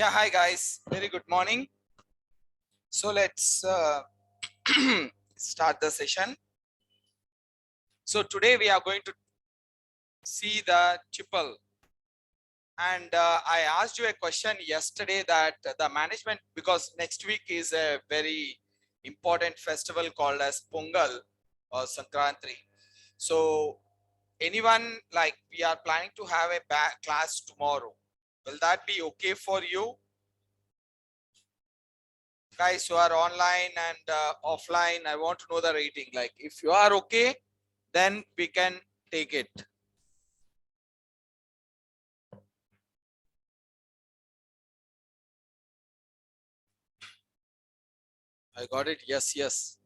Yeah, hi guys. Very good morning. So let's start the session. So today we are going to see the triple. And I asked you a question yesterday that the management, because next week is a very important festival called as Pongal or Sankranti. So anyone, like, we are planning to have a class tomorrow. Will that be okay for you? Guys who are online and offline, I want to know the rating. Like, if you are okay, then we can take it. I got it. Yes, yes.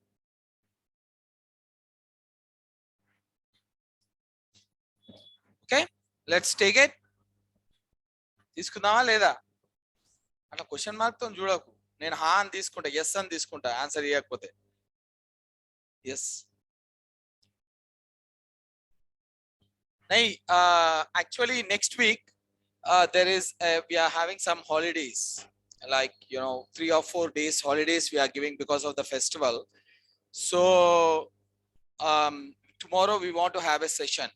Okay, let's take it. తీసుకుందామా లేదా అట్లా question mark తో చూడకు. నేను హా అని తీసుకుంటా, yes అని తీసుకుంటా ఆన్సర్ ఇవ్వకపోతే. Yes. Actually next week there is we are having some holidays, like 3 or 4 days holidays we are giving because of the festival. So tomorrow we want to have a session.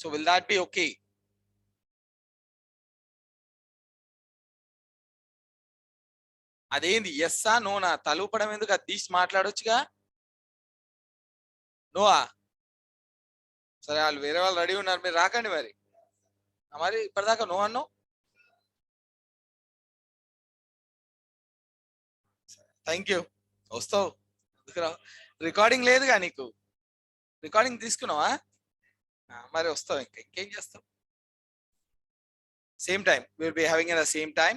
So will that be okay? అదేంది ఎస్సా నోనా తలూపడం ఎందుకు? అది తీసి మాట్లాడొచ్చుగా. Noah? సరే, వాళ్ళు వేరే వాళ్ళు ready ఉన్నారు, మీరు రాకండి మరి. మరి ఇప్పటిదాకా నో అన్నావు. Thank you. వస్తావు రికార్డింగ్ లేదుగా నీకు? రికార్డింగ్ తీసుకున్నావా? మరి వస్తావు. ఇంకేం చేస్తావు? Same time will be having at the same time.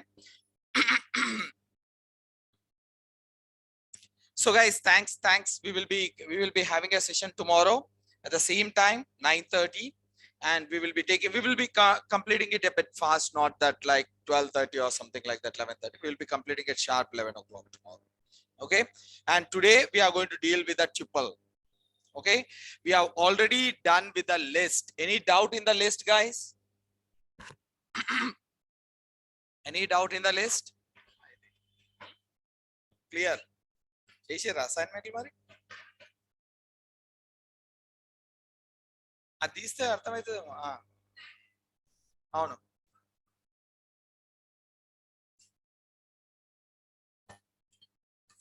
So guys, thanks. We will be having a session tomorrow at the same time, 9:30, and we will be completing it a bit fast, not that like 12:30 or something like that, 11:30. We will be completing it sharp 11 o'clock tomorrow. Okay, and today we are going to deal with the triple. Okay, we have already done with the list. Any doubt in the list, guys? Any doubt in the list? Clear? చేసిర్రా అసైన్మెంట్లు మరి? అది తీస్తే అర్థమవుతుంది. అవును.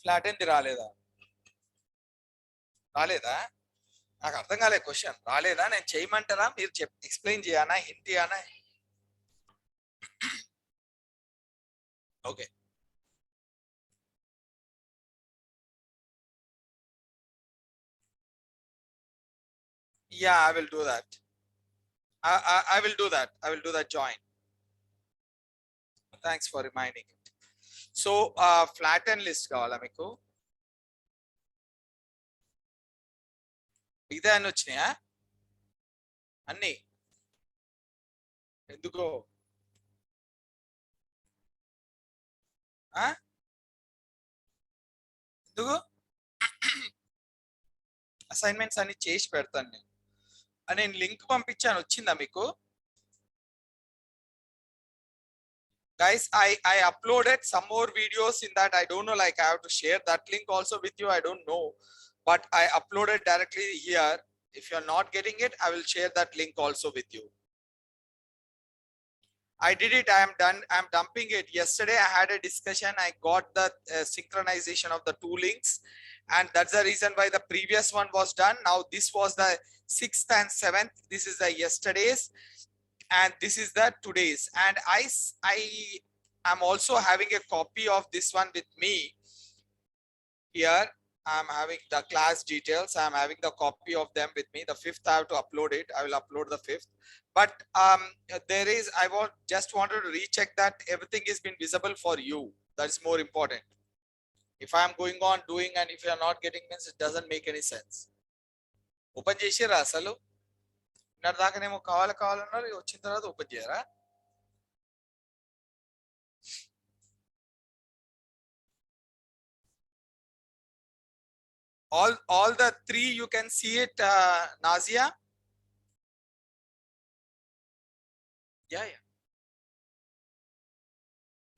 Flat ఏంది రాలేదా? రాలేదా? నాకు అర్థం కాలే క్వశ్చన్. రాలేదా? నేను చేయమంటారా, మీరు ఎక్స్ప్లెయిన్ చేయానా, హింట్ ఇయ్యానా? Okay. Yeah, I will do that. I will do that. I will do that join. Thanks for reminding it. So flatten list కావాలా మీకు? మిగతా అన్ని వచ్చినాయా? అన్ని ఎందుకో? ఎందుకు? అసైన్మెంట్స్ అన్ని చేసి పెడతాను నేను. నేను లింక్ పంపించాను, వచ్చిందా మీకు? Guys, I uploaded some more videos in that. I don't know, like I have to share that link also with you. I don't know, but I uploaded directly here. If you're not getting it, I will share that link also with you. I did it. I am done. I'm dumping it. Yesterday I had a discussion. I got the synchronization of the two links, and that's the reason why the previous one was done. Now this was the 6th and 7th. This is the yesterday's, and this is the today's. And I am also having a copy of this one with me here. I'm having the class details. I'm having the copy of them with me. The 5th I have to upload it. I will upload the 5th. But there is, I just wanted to recheck that everything has been visible for you. That's more important. If I'm going on doing and if you're not getting, means it doesn't make any sense. Open చేసిరా అసలు? నిన్న దాకానేమో కావాలన్నారు, వచ్చిన తర్వాత open చేయరా? all the three you can see it, Nazia? Yeah.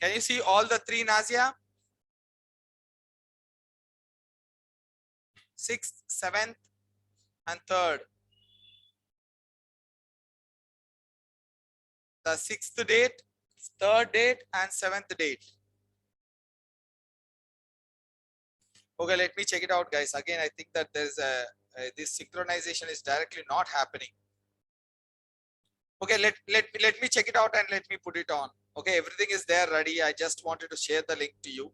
Can you see all the three, Nazia? 6th, 7th, and 3rd. The 6th date, 3rd date, and 7th date. Okay, let me check it out, guys. Again, I think that there's this synchronization is directly not happening. Okay, let me check it out and let me put it on. Okay, everything is there ready. I just wanted to share the link to you.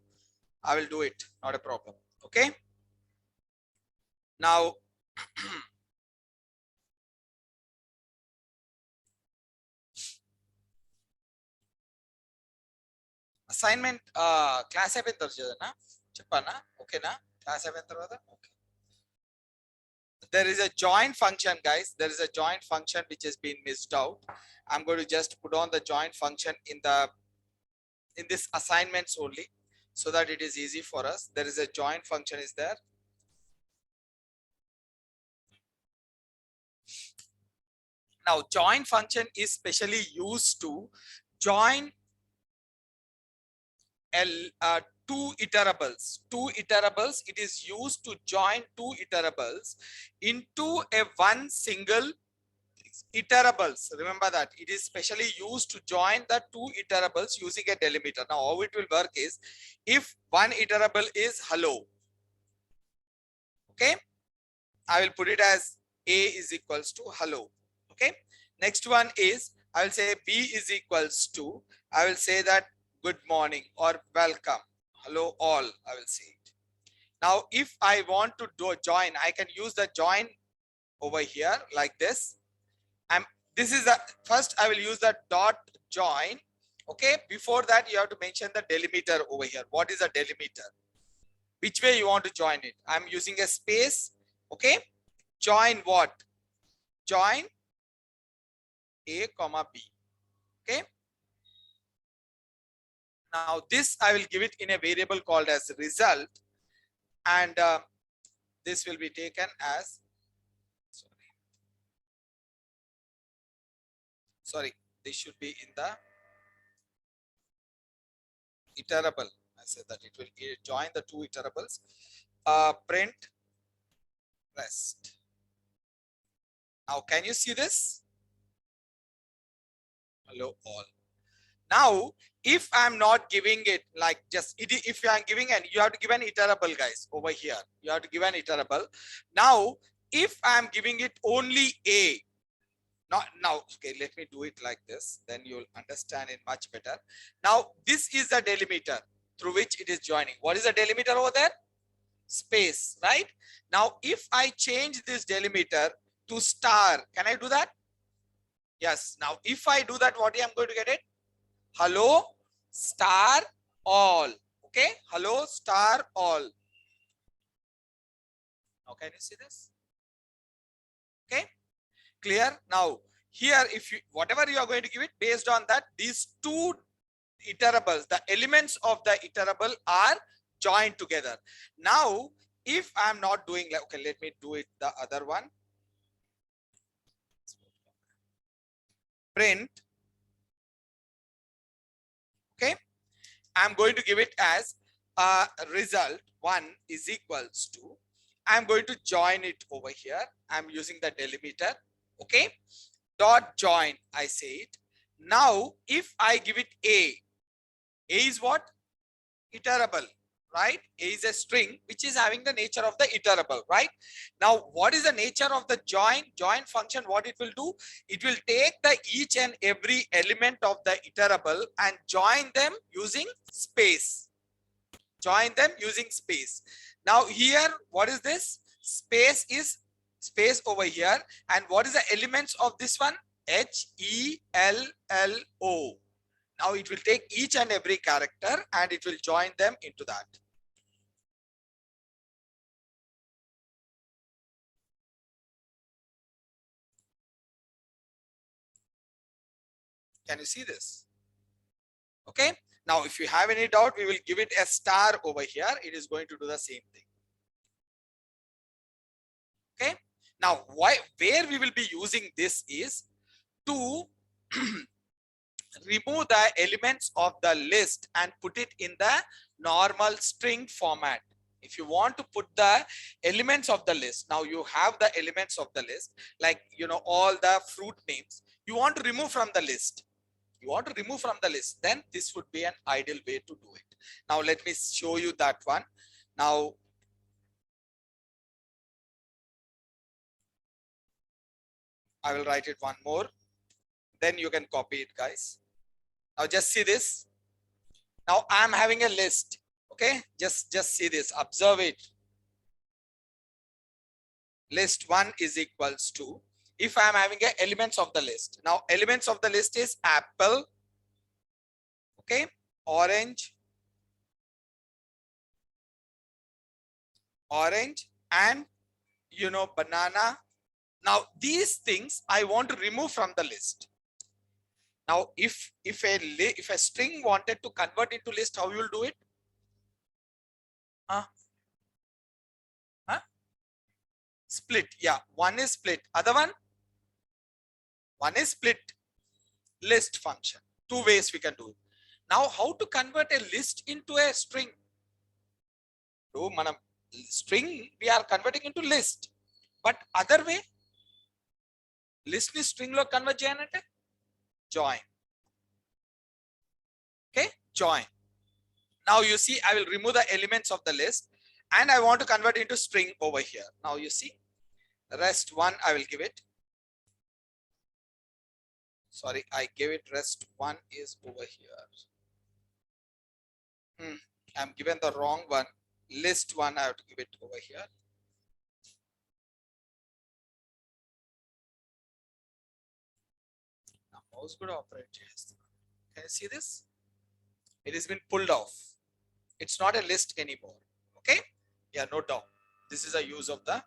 I will do it, not a problem. Okay. Now, assignment class అయిపోయిన తర్వాత చెప్పానా ఓకేనా class అయిపోయిన తర్వాత okay there is a join function, guys. There is a join function which has been missed out. I'm going to just put on the join function in this assignments only so that it is easy for us. There is a join function is there. Now join function is specially used to join two iterables. It is used to join two iterables into a one single iterables. Remember that it is specially used to join the two iterables using a delimiter. Now how it will work is, if one iterable is hello, okay, I will put it as A is equals to hello. Okay, next one is I will say B is equals to, I will say that good morning or welcome, hello all, I will say it. Now if I want to do a join, I can use the join over here like this. This is the first, I will use the dot join. Okay, before that you have to mention the delimiter over here. What is a delimiter? Which way you want to join it? I'm using a space. Okay, join what? Join A comma B. Okay, now this I will give it in a variable called as result, and this will be taken as sorry, this should be in the iterable. I said that it will join the two iterables. Print rest. Now can you see this? Hello all. Now if I'm not giving it like just if you are giving an, you have to give an iterable, guys. Over here you have to give an iterable. Now if I'm giving it only A, not now, okay, let me do it like this, then you'll understand it much better. Now this is the delimiter through which it is joining. What is the delimiter over there? Space, right? Now if I change this delimiter to star, can I do that? Yes. Now if I do that, what I'm going to get it? Hello star all. Okay, hello star all. Now can you see this? Okay, clear? Now here, if you whatever you are going to give it, based on that, these two iterables, the elements of the iterable are joined together. Now if I'm not doing like, okay, let me do it the other one. Print. Okay, I'm going to give it as result 1 is equals to, I'm going to join it over here. I'm using the delimiter. Okay, dot join, I say it. Now if I give it A is what? Iterable, right? A is a string which is having the nature of the iterable, right? Now what is the nature of the join function? What it will do, it will take the each and every element of the iterable and join them using space. Join them using space. Now here, what is this? Space is space over here, and what is the elements of this one? HELLO. Now it will take each and every character and it will join them into that. Can you see this? Okay, now if you have any doubt, we will give it a star over here. It is going to do the same thing. Okay, now where we will be using this is to remove the elements of the list and put it in the normal string format. If you want to put the elements of the list, now you have the elements of the list, like, all the fruit names, you want to remove from the list. You want to remove from the list, then this would be an ideal way to do it. Now let me show you that one. Now I will write it one more, then you can copy it, guys. Now just see this. Now I'm having a list. Okay, just see this, observe it. List 1 is equals to, if I'm having a elements of the list. Now elements of the list is apple, okay, orange, and banana. Now these things I want to remove from the list. Now if a string wanted to convert into list, how you will do it? Huh? Split. Yeah, one is split, other one is split list function. Two ways we can do it. Now how to convert a list into a string? So manam string we are converting into list, but other way, list ni string lo convert cheyanante join. Okay, join. Now you see I will remove the elements of the list and I want to convert into string over here. Now you see rest 1 I will give it. Sorry, I gave it rest 1 is over here. I'm given the wrong one. List 1 I have to give it over here. Now mouse could operate. Can you see this? It has been pulled off. It's not a list anymore. Okay, yeah, note down, this is a use of the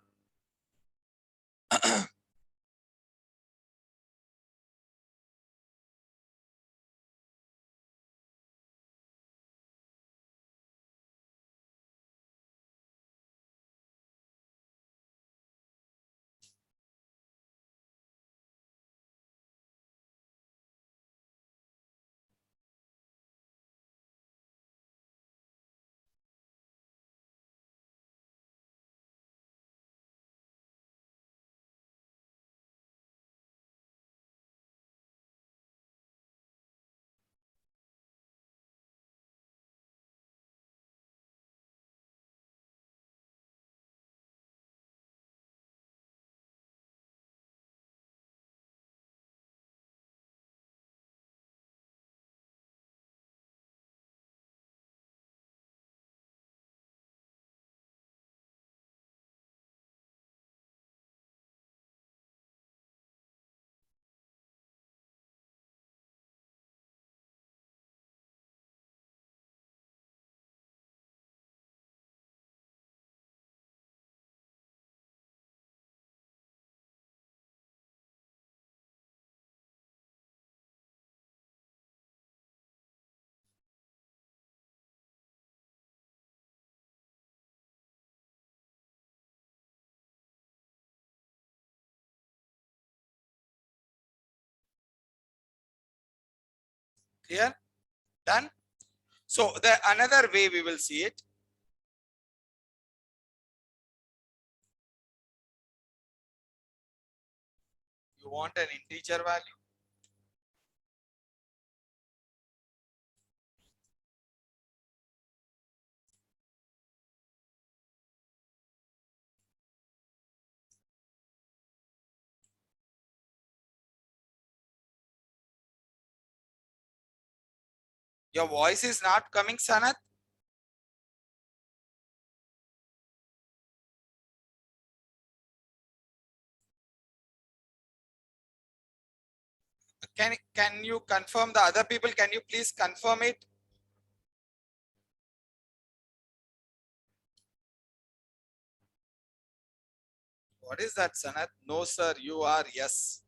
clear, done. So the another way we will see it. You want an integer value. Your voice is not coming, Sanath. Can you confirm the other people? Can you please confirm it? What is that, Sanath? No, sir. You are yes.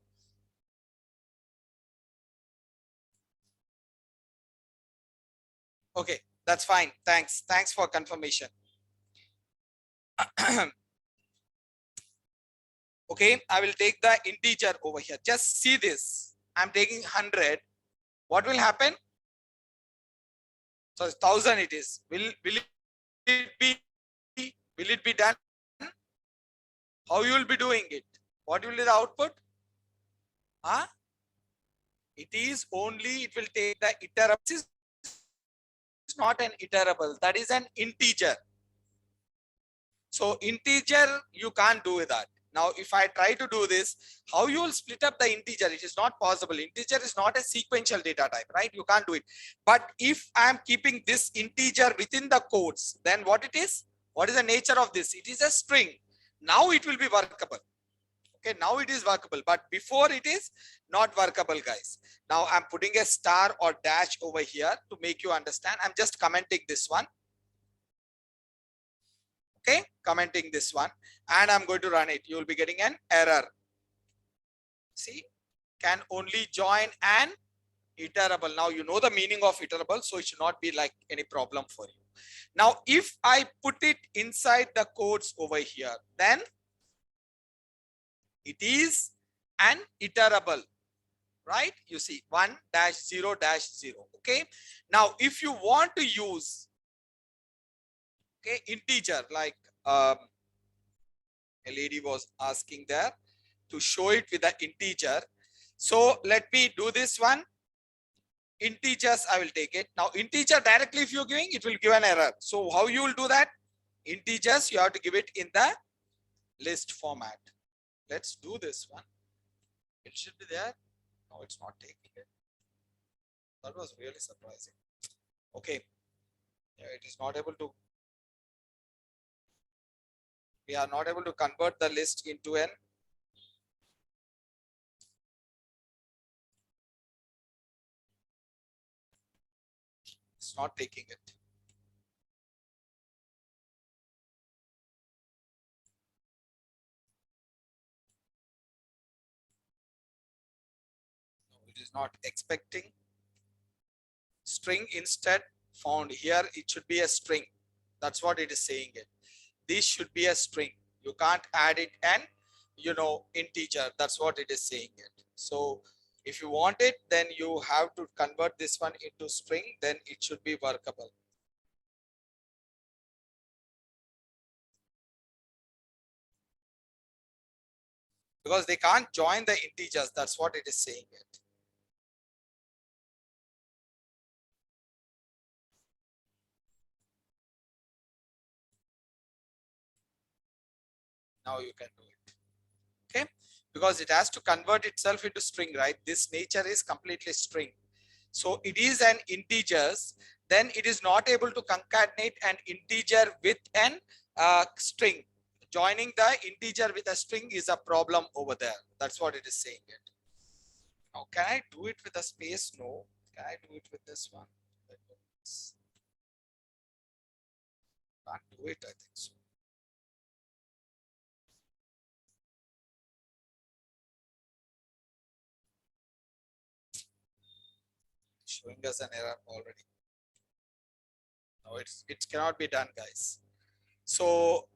Okay, that's fine. Thanks. Thanks for confirmation. Okay, I will take the integer over here. Just see this. I'm taking 100. what will happen? So 1000 it is. Will it be done? How you will be doing it? What will be the output? Huh? It is only, it will take the iterable. This is not an iterable, that is an integer. So integer, you can't do that. Now, if I try to do this, how you will split up the integer? It is not possible. Integer is not a sequential data type, right? You can't do it. But if I am keeping this integer within the quotes, then what it is? What is the nature of this? It is a string. Now it will be workable. Okay, now it is workable, but before it is not workable, guys. Now I'm putting a star or dash over here to make you understand. I'm just commenting this one. Okay, commenting this one, and I'm going to run it. You will be getting an error. See, can only join an iterable. Now you know the meaning of iterable, so it should not be like any problem for you. Now, if I put it inside the codes over here, then it is an iterable, right? You see 1-0-0. Okay. Now, if you want to use, okay, integer, like a lady was asking there to show it with the integer. So let me do this one. Integers, I will take it. Now, integer directly, if you're giving, it will give an error. So how you will do that? Integers, you have to give it in the list format. Let's do this one. It should be there. No, it's not taking it. That was really surprising. Okay. Yeah, it is not able to. We are not able to convert the list into an. It's not taking it. No, it is not expecting. String instead found here. It should be a string. That's what it is saying it. This should be a string. You can't add it and integer. That's what it is saying it. So if you want it, then you have to convert this one into string, then it should be workable. Because they can't join the integers. That's what it is saying it. Now you can do it. Okay, because it has to convert itself into string, right? This nature is completely string. So it is an integers, then it is not able to concatenate an integer with an string. Joining the integer with a string is a problem over there. That's what it is saying it. Now, can I do it with a space? No. Can I do it with this one? Can't do it, I think so. Showing us an error already. No, it cannot be done, guys. So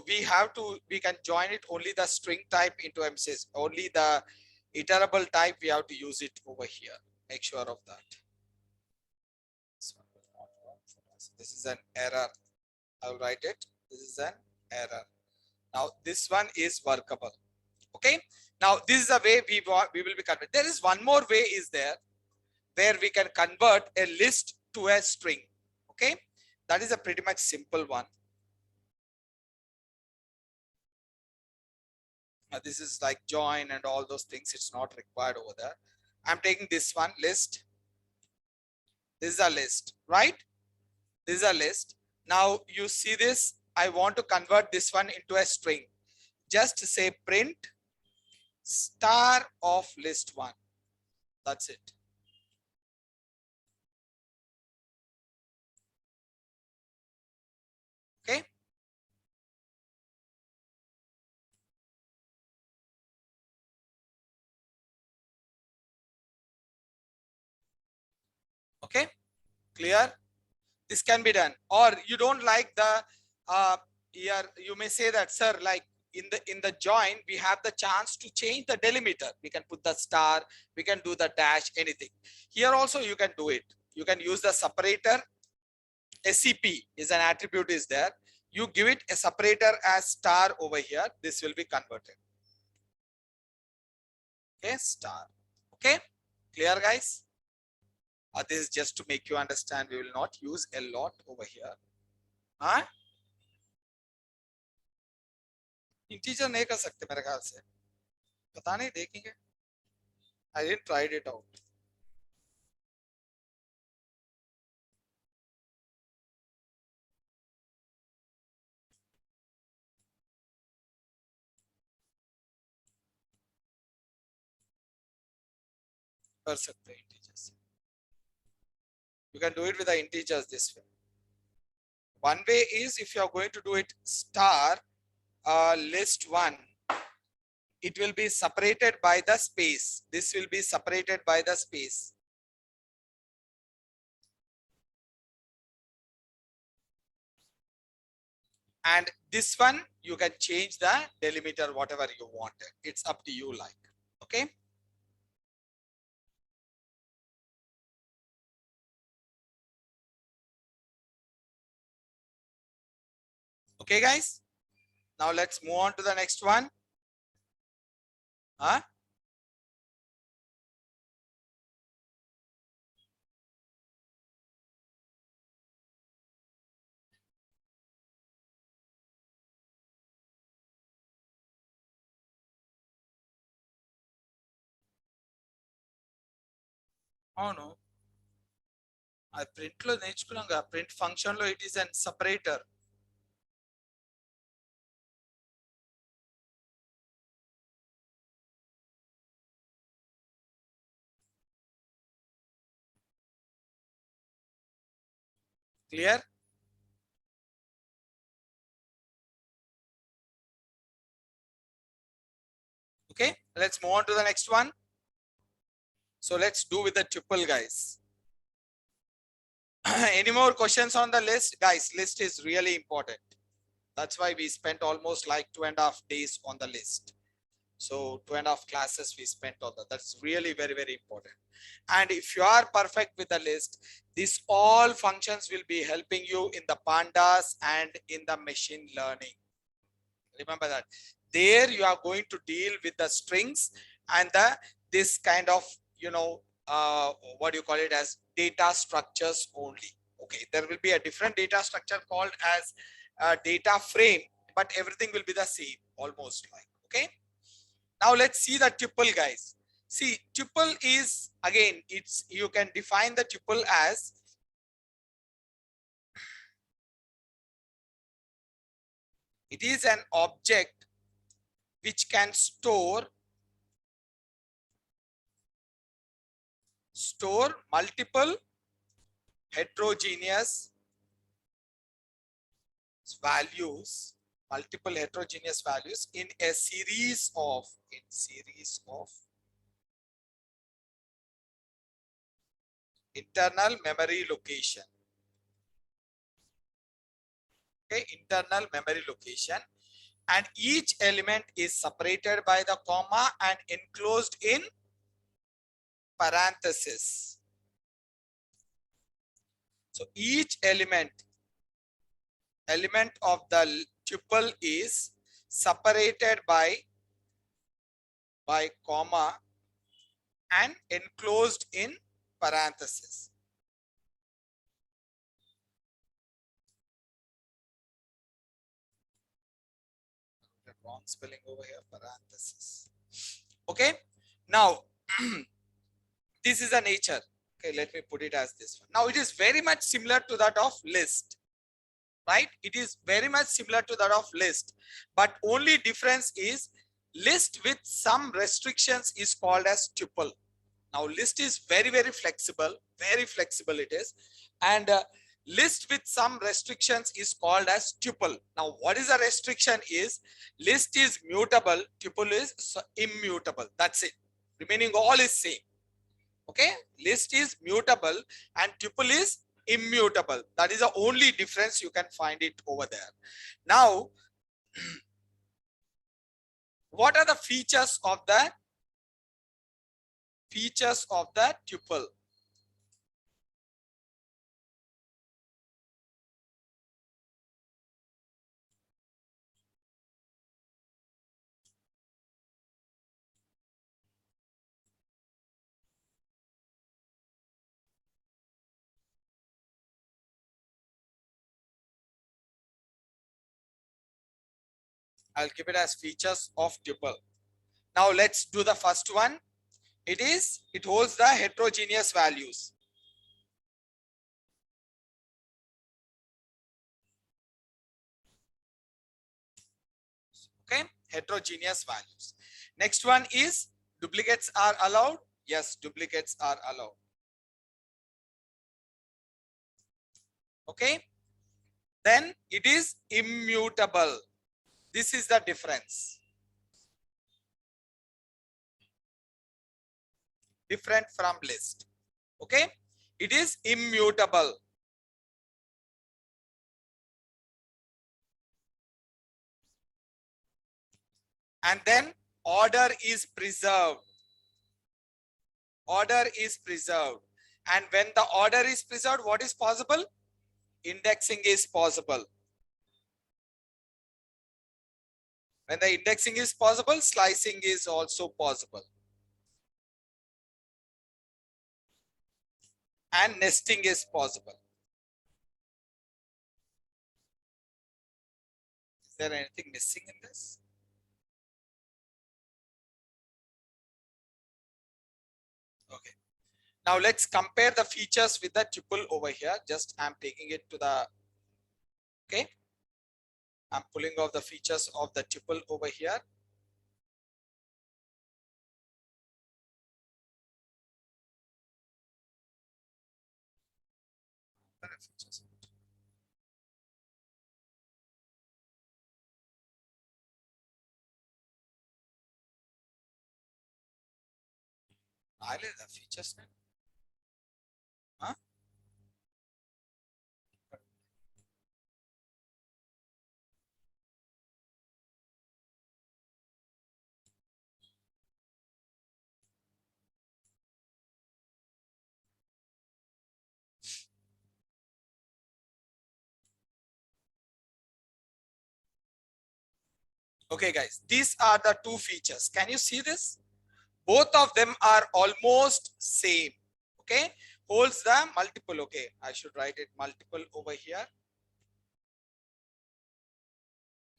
we can join it only the string type into MCS, only the iterable type we have to use it over here. Make sure of that. This is an error. I will write it. This is an error. Now this one is workable. Okay. Now this is the way we will be converted. There is one more way is there where we can convert a list to a string. Okay. That is a pretty much simple one. This is like join and all those things. It's not required over there. I'm taking this one list. This is a list, right? This is a list. Now you see this. I want to convert this one into a string. Just say print star of list one. That's it. Okay. Okay. Clear? This can be done. Or you don't like the here, you may say that, sir, like in the join, we have the chance to change the delimiter. We can put the star, we can do the dash, anything. Here also you can do it. You can use the separator. SCP is an attribute is there. You give it a separator as star over here. This will be converted. Okay, star. Okay, clear guys? This is just to make you understand. We will not use a lot over here. हाँ? Integer नहीं कर सकते मेरे ख्याल से, पता नहीं, देखेंगे. I didn't tried it out. कर सकते हैं integers. You can do it with the integers this way. One way is if you are going to do it star list 1, it will be separated by the space. This will be separated by the space. And this one, you can change the delimiter whatever you want. It's up to you like. Okay. Okay, guys. Now let's move on to the next one. Huh? Oh no. I print lo నేర్చుకున్నాంగా, print function lo it is an separator. Clear? Okay, let's move on to the next one. So let's do with the tuple, guys. Any more questions on the list? Guys, list is really important. That's why we spent almost like 2.5 days on the list. So 2.5 classes we spent on that. That's really very, very important. And if you are perfect with the list, these all functions will be helping you in the pandas and in the machine learning. Remember that. There you are going to deal with the strings and this kind of, you know, what do you call it as data structures only. Okay, there will be a different data structure called as data frame, but everything will be the same almost like. Okay, now let's see the tuple, guys. See, tuple is, again, it's, you can define the tuple as it is an object which can store multiple heterogeneous values, in a series of internal memory location. Okay, internal memory location, and each element is separated by the comma and enclosed in parenthesis. So each element of the tuple is separated by comma and enclosed in parenthesis. Wrong spelling over here, parenthesis. Okay, now this is a nature. Okay, let me put it as this one. Now it is very much similar to that of list, right? It is very much similar to that of list, but only difference is list with some restrictions is called as tuple. Now list is very, very flexible it is, and list with some restrictions is called as tuple. Now what is a restriction is list is mutable, tuple is immutable. That's it. Remaining all is same. Okay, list is mutable and tuple is immutable. That is the only difference you can find it over there. Now what are the features of the tuple? I'll keep it as features of tuple. Now let's do the first one. It holds the heterogeneous values. Okay, heterogeneous values. Next one is duplicates are allowed. Yes, duplicates are allowed. Okay, then it is immutable. This is the difference. Different from list. Okay, it is immutable. And then order is preserved. Order is preserved. And when the order is preserved, what is possible? Indexing is possible. When the indexing is possible, slicing is also possible. And nesting is possible. Is there anything missing in this? Okay. Now let's compare the features with the tuple over here. Just I'm taking it to the, okay. I'm pulling off the features of the tuple over here. The features. Huh? Okay, guys, these are the two features. Can you see this? Both of them are almost same. Okay, holds the multiple. Okay, I should write it multiple over here.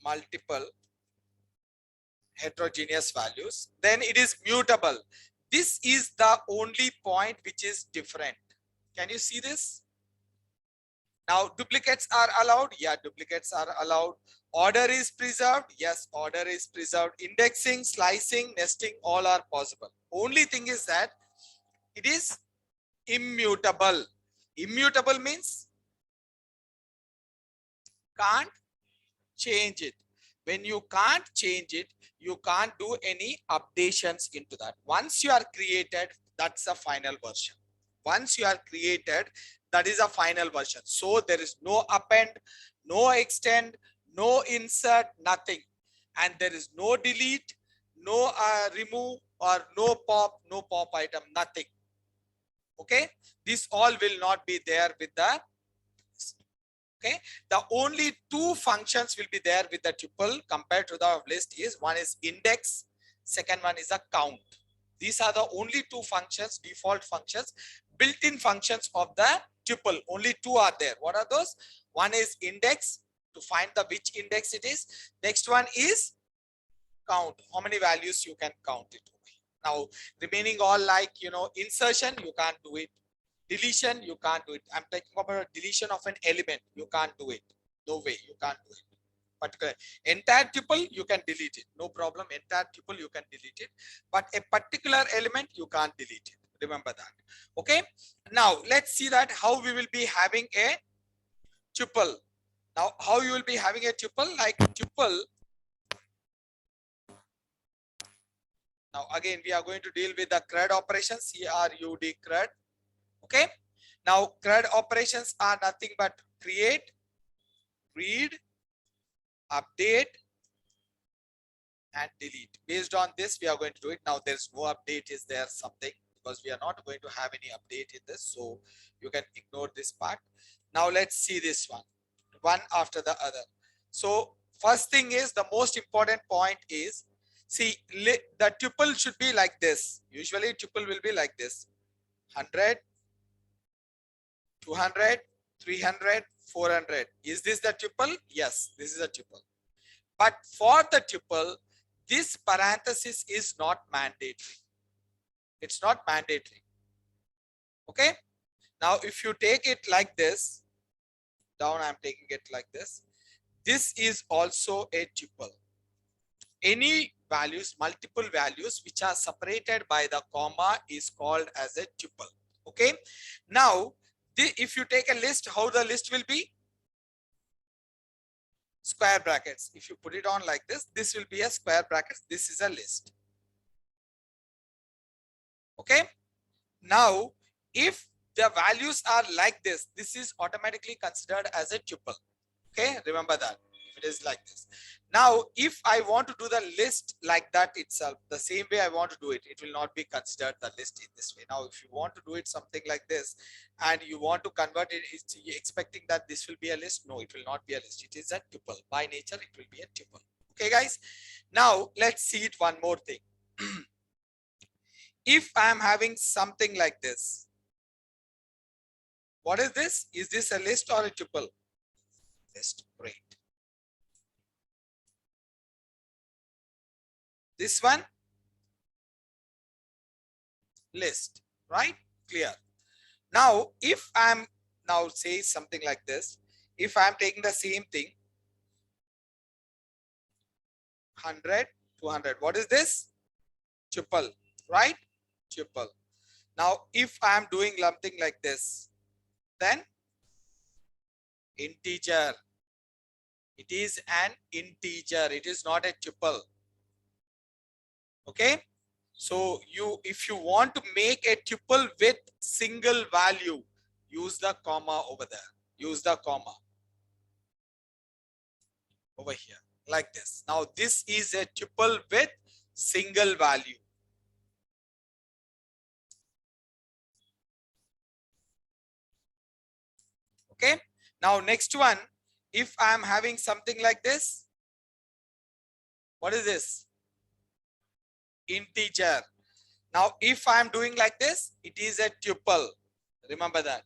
Multiple heterogeneous values. Then it is mutable. This is the only point which is different. Can you see this? Now duplicates are allowed. Yeah, duplicates are allowed. Order is preserved. Yes, order is preserved. Indexing, slicing, nesting, all are possible. Only thing is that it is immutable. Immutable means can't change it. When you can't change it, you can't do any updations into that. Once you are created, that's a final version. Once you are created, that is a final version. So there is no append, no extend, no insert, nothing. And there is no delete, no remove, or no pop item, nothing. Okay, this all will not be there with the, okay, the only two functions will be there with the tuple compared to the list is one is index, second one is a count. These are the only two functions, default functions, built-in functions of the tuple. Only two are there. What are those? One is index, to find the which index it is. Next one is count, how many values you can count it. Now remaining all, like, you know, insertion, you can't do it. Deletion, you can't do it. I'm talking about deletion of an element. You can't do it. No way, you can't do it. Particular entire tuple, you can delete it. No problem. Entire tuple, you can delete it. But a particular element, you can't delete it. Remember that. Okay. Now let's see that how we will be having a tuple. Now, how you will be having a tuple, like tuple. Now again, we are going to deal with the CRUD operations. CRUD CRUD. Okay. Now CRUD operations are nothing but create, read, update, and delete. Based on this, we are going to do it. Now there's no update is there something, because we are not going to have any update in this, so you can ignore this part. Now let's see this one after the other. So first thing is, the most important point is, see, the tuple should be like this. Usually tuple will be like this: 100, 200, 300, 400. Is this the tuple? Yes, this is a tuple. But for the tuple, this parenthesis is not mandatory. It's not mandatory. Okay. Now, if you take it like this, down, I'm taking it like this. This is also a tuple. Any values, multiple values which are separated by the comma is called as a tuple. Okay. Now, if you take a list, how the list will be? Square brackets. If you put it on like this will be a square brackets. This is a list. Okay. Now, if the values are like this is automatically considered as a tuple. Okay, remember that if it is like this. Now, if I want to do the list like that itself, the same way I want to do it, it will not be considered the list in this way. Now, if you want to do it something like this and you want to convert it, it's expecting that this will be a list. No, it will not be a list. It is a tuple. By nature, it will be a tuple. Okay, guys. Now, let's see it one more thing. If I am having something like this, what is this? Is this a list or a tuple? List. Great. This one, list, right? Clear. Now, if I'm now say something like this, if I'm taking the same thing, 100, 200, what is this? Tuple, right? Tuple. Now, if I'm doing something like this, then integer. It is an integer. It is not a tuple. Okay. So if you want to make a tuple with single value, use the comma over there. Use the comma over here like this. Now this is a tuple with single value. Okay. Now next one, if I am having something like this, what is this? Integer. Now if I am doing like this, it is a tuple. Remember that.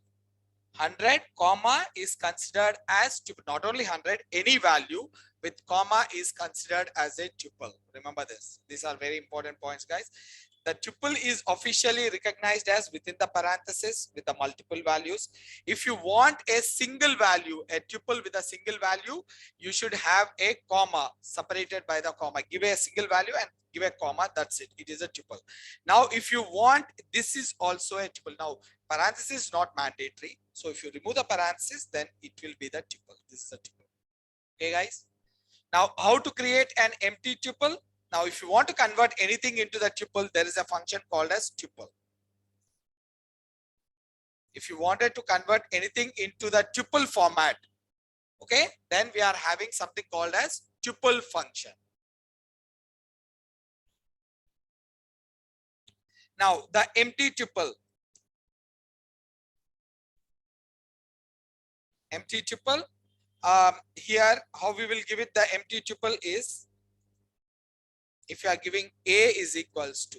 100 comma is considered as tuple. Not only 100, any value with comma is considered as a tuple. Remember this. These are very important points, guys. The tuple is officially recognized as within the parenthesis with the multiple values. If you want a single value, a tuple with a single value, you should have a comma separated by the comma. Give a single value and give a comma. That's it. It is a tuple. Now, if you want, this is also a tuple. Now, parenthesis is not mandatory. So if you remove the parenthesis, then it will be the tuple. This is a tuple. Okay, guys. Now, how to create an empty tuple? Now, if you want to convert anything into the tuple, there is a function called as tuple. If you wanted to convert anything into the tuple format, okay, then we are having something called as tuple function. Now, the empty tuple. Empty tuple. Here, how we will give it the empty tuple is, if you are giving a is equals to,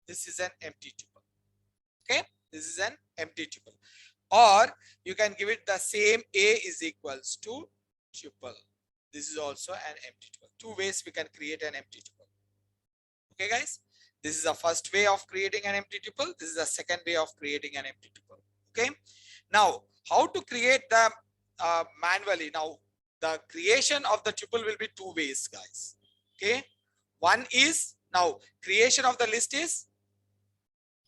this is an empty tuple. Okay, this is an empty tuple. Or you can give it the same a is equals to tuple. This is also an empty tuple. Two ways we can create an empty tuple. Okay, guys, this is the first way of creating an empty tuple. This is the second way of creating an empty tuple. Okay, now how to create the manually? Now the creation of the tuple will be two ways, guys. Okay, one is, now creation of the list is,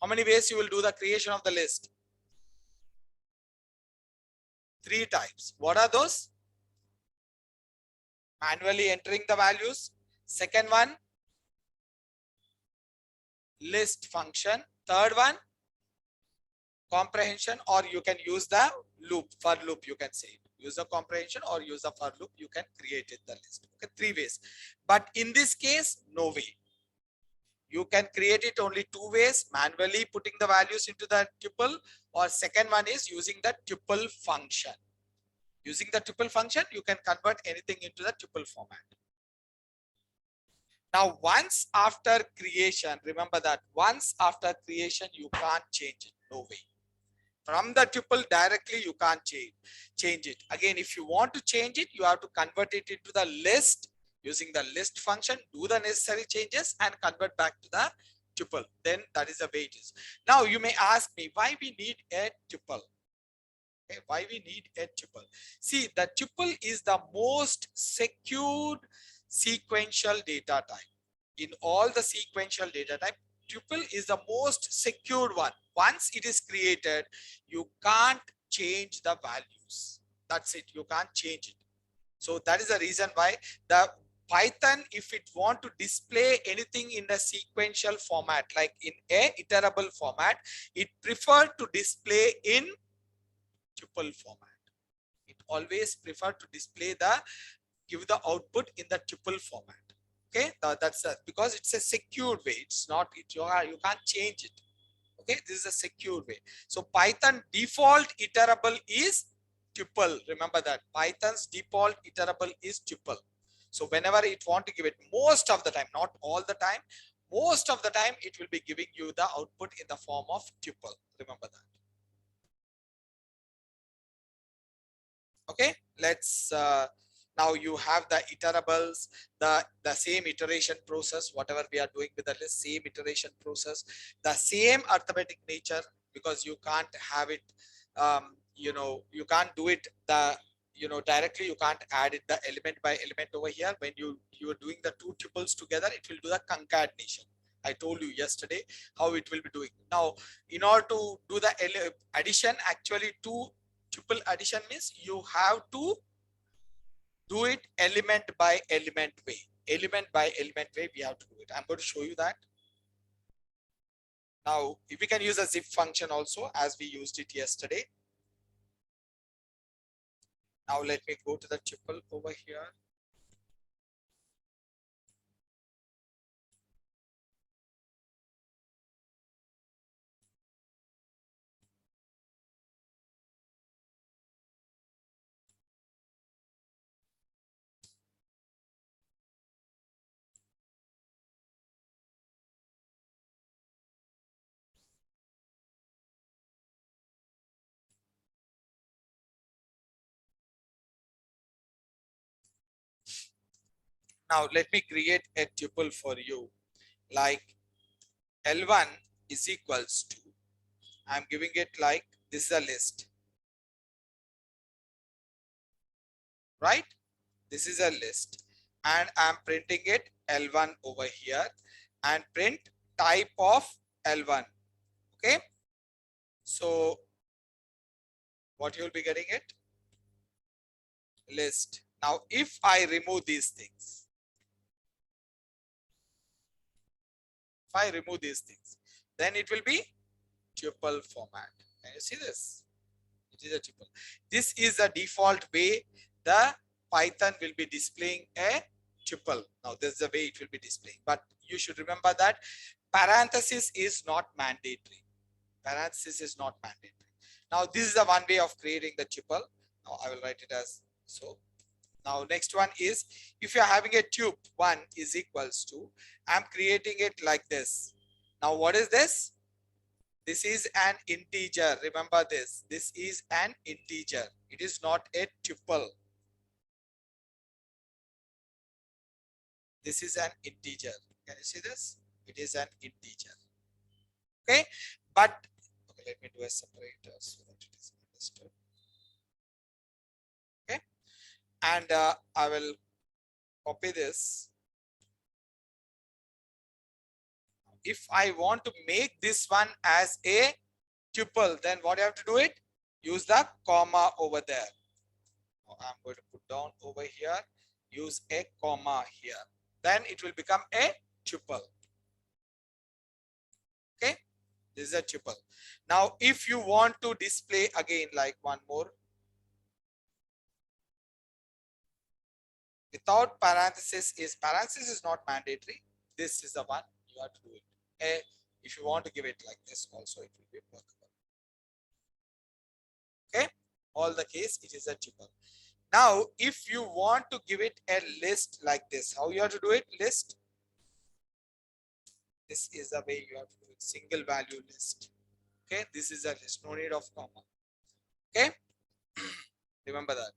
how many ways you will do the creation of the list? 3 types. What are those? Manually entering the values. Second one, list function. Third one, comprehension, or you can use the loop, for loop you can say it. User comprehension or user for loop, you can create it the list. Okay, 3 ways. But in this case, no way. You can create it only 2 ways: manually putting the values into the tuple, or second one is using the tuple function. Using the tuple function, you can convert anything into the tuple format. Now, once after creation, remember that once after creation, you can't change it. No way. From the tuple directly, you can't change it. Again, if you want to change it, you have to convert it into the list using the list function, do the necessary changes and convert back to the tuple. Then that is the way it is. Now, you may ask me why we need a tuple. Okay, why we need a tuple? See, the tuple is the most secured sequential data type. In all the sequential data type, tuple is the most secured one. Once it is created, you can't change the values. That's it. You can't change it. So that is the reason why the Python, if it want to display anything in the sequential format, like in a iterable format, it prefer to display in tuple format. It always prefer to display give the output in the tuple format. Okay, that's because it's a secure way. It's not you can't change it. Okay, this is a secure way. So Python default iterable is tuple. Remember that Python's default iterable is tuple. So whenever it want to give it, most of the time, not all the time, most of the time it will be giving you the output in the form of tuple. Remember that. Okay, let's now you have the iterables, the same iteration process, whatever we are doing with the list, same iteration process, the same arithmetic nature, because you can't have it you can't do it directly. You can't add it the element by element over here. When you are doing the two tuples together, it will do the concatenation. I told you yesterday how it will be doing. Now, in order to do the addition, actually two tuple addition means you have to do it element by element way. Element by element way, we have to do it. I'm going to show you that. Now, if we can use a zip function also, as we used it yesterday. Now, let me go to the tuple over here. Now, let me create a tuple for you, like L1 is equals to, I'm giving it like this is a list, right? This is a list and I'm printing it L1 over here and print type of L1. Okay. So what you'll be getting it? List. Now, if I remove these things, then it will be tuple format. Can you see this? It is a tuple. This is the default way the Python will be displaying a tuple. Now, this is the way it will be displaying. But you should remember that parenthesis is not mandatory. Parenthesis is not mandatory. Now, this is the one way of creating the tuple. Now, I will write it as so. Now, next one is, if you're having a tube, 1 is equals to, I'm creating it like this. Now, what is this? This is an integer. Remember this. This is an integer. It is not a tuple. This is an integer. Can you see this? It is an integer. Okay. But okay, let me do a separator so that it is understood. Okay. And I will copy this. If I want to make this one as a tuple, then what you have to do it? Use the comma over there. Now I'm going to put down over here, use a comma here. Then it will become a tuple. Okay, this is a tuple. Now, if you want to display again, like one more, without parenthesis is not mandatory. This is the one you have to do it. If you want to give it like this also, it will be workable. Okay, all the case it is a tuple. Now if you want to give it a list like this, how you have to do it? List, this is the way you have to do it. Single value list. Okay, this is a list, no need of comma. Okay, remember that.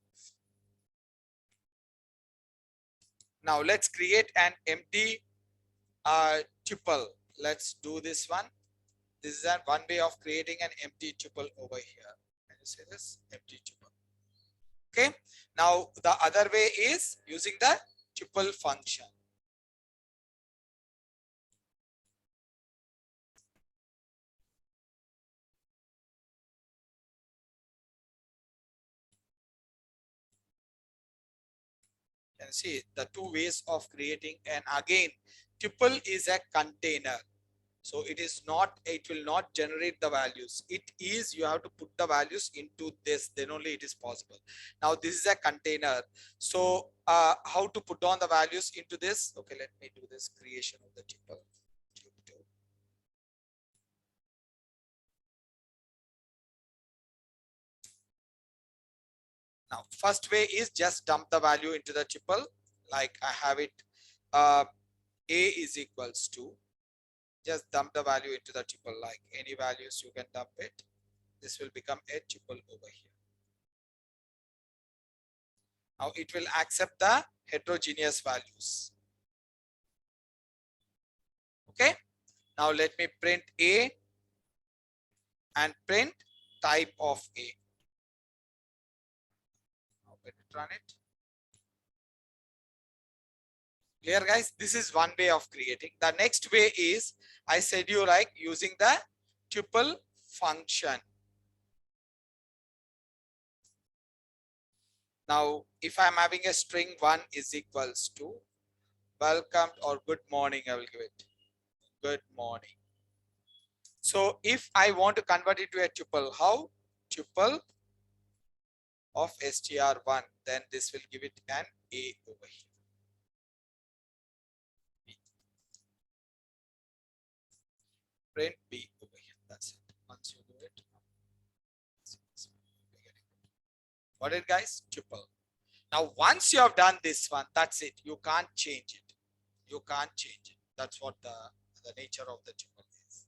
Now let's create an empty tuple. Let's do this one. This is one way of creating an empty tuple over here. Can you say this? Empty tuple. Okay. Now the other way is using the tuple function. You can see the two ways of creating, and again tuple is a container. So it is not, it will not generate the values. It is, you have to put the values into this, then only it is possible. Now this is a container. So how to put on the values into this? Okay, let me do this creation of the tuple. Now first way is just dump the value into the tuple. Like I have it, a is equals to, just dump the value into the tuple, like any values you can dump it. This will become a tuple over here. Now it will accept the heterogeneous values. Okay. Now let me print A and print type of A. Now let me run it. Clear guys? This is one way of creating. The next way is, I said you like using the tuple function. Now if I'm having a string 1 is equals to welcome or good morning, I will give it good morning. So if I want to convert it to a tuple, how? Tuple of str1, then this will give it an A over here. Print B over here. That's it. Once you do it, got it guys? Tuple. Now once you have done this one, that's it. You can't change it. You can't change it. That's what the nature of the tuple is.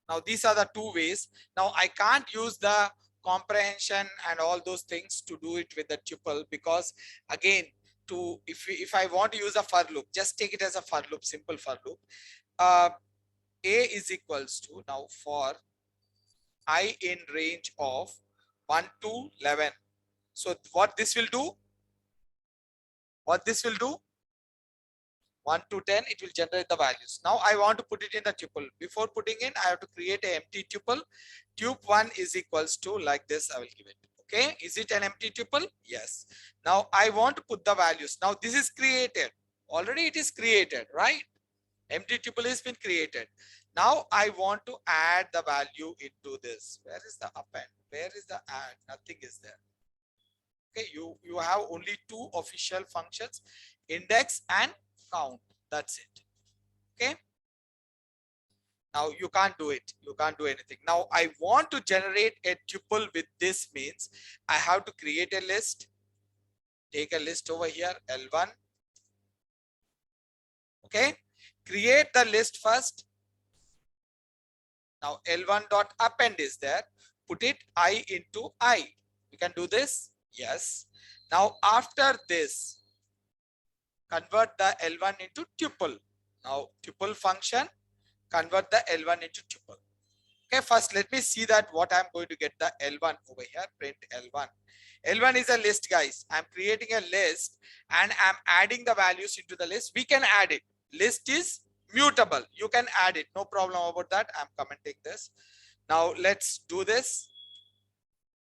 Now these are the two ways. Now I can't use the comprehension and all those things to do it with the tuple, because again, to if I want to use a for loop, just take it as a for loop, simple for loop. A is equals to, now for I in range of 1 to 11. So what this will do? What this will do? 1 to 10, it will generate the values. Now I want to put it in the tuple. Before putting in, I have to create an empty tuple. Tup1 is equals to, like this, I will give it. Okay, is it an empty tuple? Yes. Now I want to put the values. Now this is created. Already it is created, right? Empty tuple has been created. Now I want to add the value into this. Where is the append? Where is the add? Nothing is there. Okay, you have only two official functions, index and count. That's it. Okay. Now you can't do it. You can't do anything. Now I want to generate a tuple with this, means I have to create a list. Take a list over here, L1. Okay. Create the list first. Now L1 dot append is there. Put it I into I. You can do this. Yes. Now after this, convert the L1 into tuple. Now tuple function, convert the L1 into tuple. Okay, first let me see that what I'm going to get the L1 over here. Print L1. L1 is a list, guys. I'm creating a list and I'm adding the values into the list. We can add it. List is mutable. You can add it. No problem about that. I'm commenting this. Now let's do this.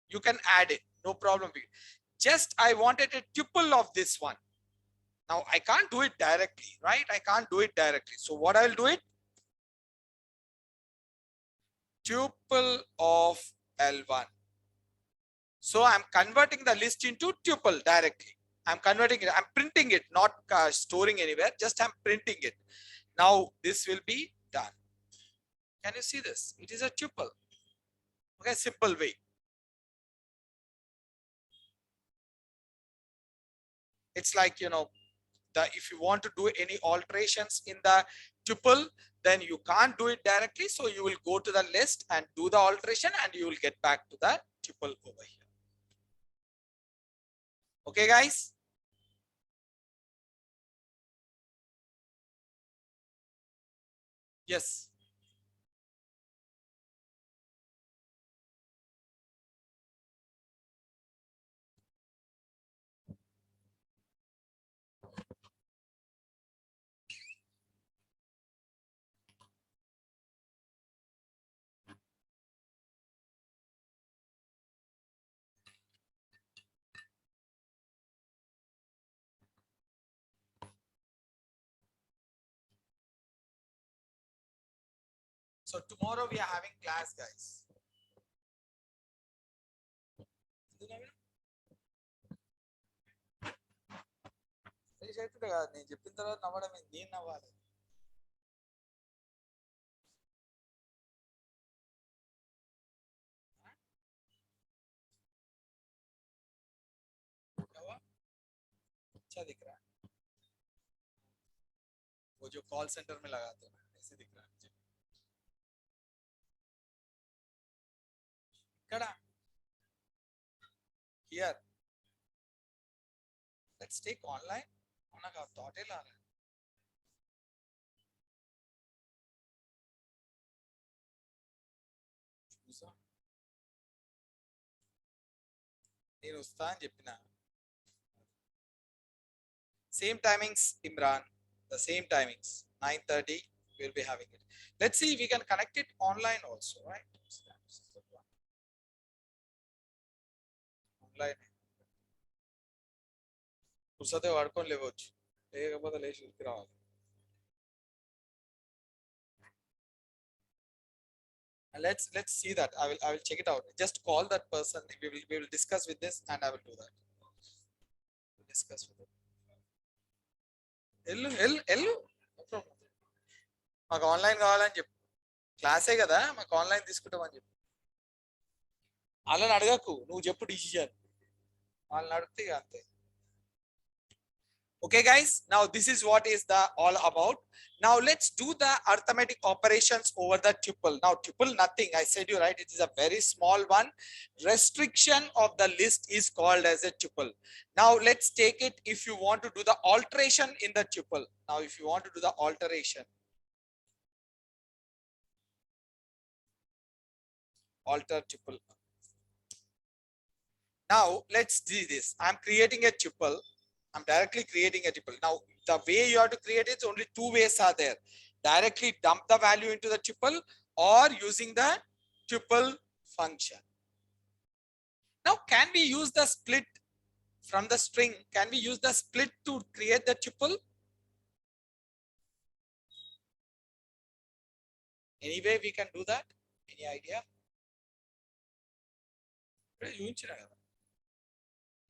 You can add it. No problem. Just I wanted a tuple of this one. Now I can't do it directly, right? I can't do it directly. So what I'll do it? Tuple of L1. So I'm converting the list into tuple directly. I'm converting it. I'm printing it, not storing anywhere. Just I'm printing it. Now this will be done. Can you see this? It is a tuple. Okay, simple way. It's like, if you want to do any alterations in the tuple, then you can't do it directly. So you will go to the list and do the alteration and you will get back to the tuple over here. Okay, guys. Yes. So tomorrow we are having class, guys. నేను చెప్పిన తర్వాత నవ్వడం నేను నవ్వాలి. अच्छा दिख रहा है वो जो कॉल सेंटर में लगाते हैं ऐसे दिख रहा है मुझे ఇక్కడ here let's take online నాకు థాటే రాలేదు చూసా నేను వస్తా అని చెప్పిన same timings Imran, the same timings 9:30 we'll be having it. Let's see we can connect it online also, right? Online పుసతే వాడుకొని లేవచ్చు లేకపోతే లేచి ఉరికి రావాలి. Let's see that. I will check it out. Just call that person. We will discuss with this and I will do that. We'll discuss with it. ఎల్లు మాకు online కావాలని చెప్పు క్లాసే కదా మాకు ఆన్లైన్ తీసుకుంటామని చెప్పు వాళ్ళని అడగకు నువ్వు చెప్పు డిసిజన్ వాళ్ళని అడిగితే అంతే. Okay, guys, now this is what is the all about. Now let's do the arithmetic operations over the tuple. Now tuple nothing, I said you right, it is a very small one. Restriction of the list is called as a tuple. Now let's take it if you want to do the alteration in the tuple. Now if you want to do the alteration, alter tuple. Now let's do this. I'm creating a tuple. I'm directly creating a tuple. Now, the way you have to create it, only two ways are there. Directly dump the value into the tuple or using the tuple function. Now, can we use the split from the string? Can we use the split to create the tuple? Any way we can do that? Any idea?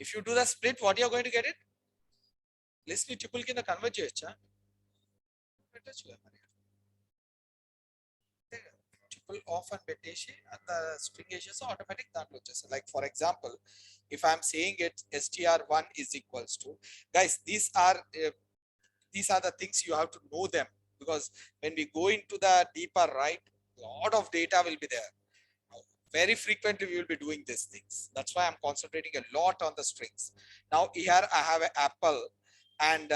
If you do the split, what you are going to get it? List ni tuple కింద convert చేయొచ్చా పెట్టొచ్చు కదా మరి tuple off and పెట్టేసి అంత string వేసేసి automatic దాంట్లో వచ్చేస్తుంది. Like for example, if I'm saying it str1 is equals to, guys, these are the things you have to know them, because when we go into the deeper, right, a lot of data will be there. Very frequently we will be doing these things. That's why I'm concentrating a lot on the strings. Now here I have an apple and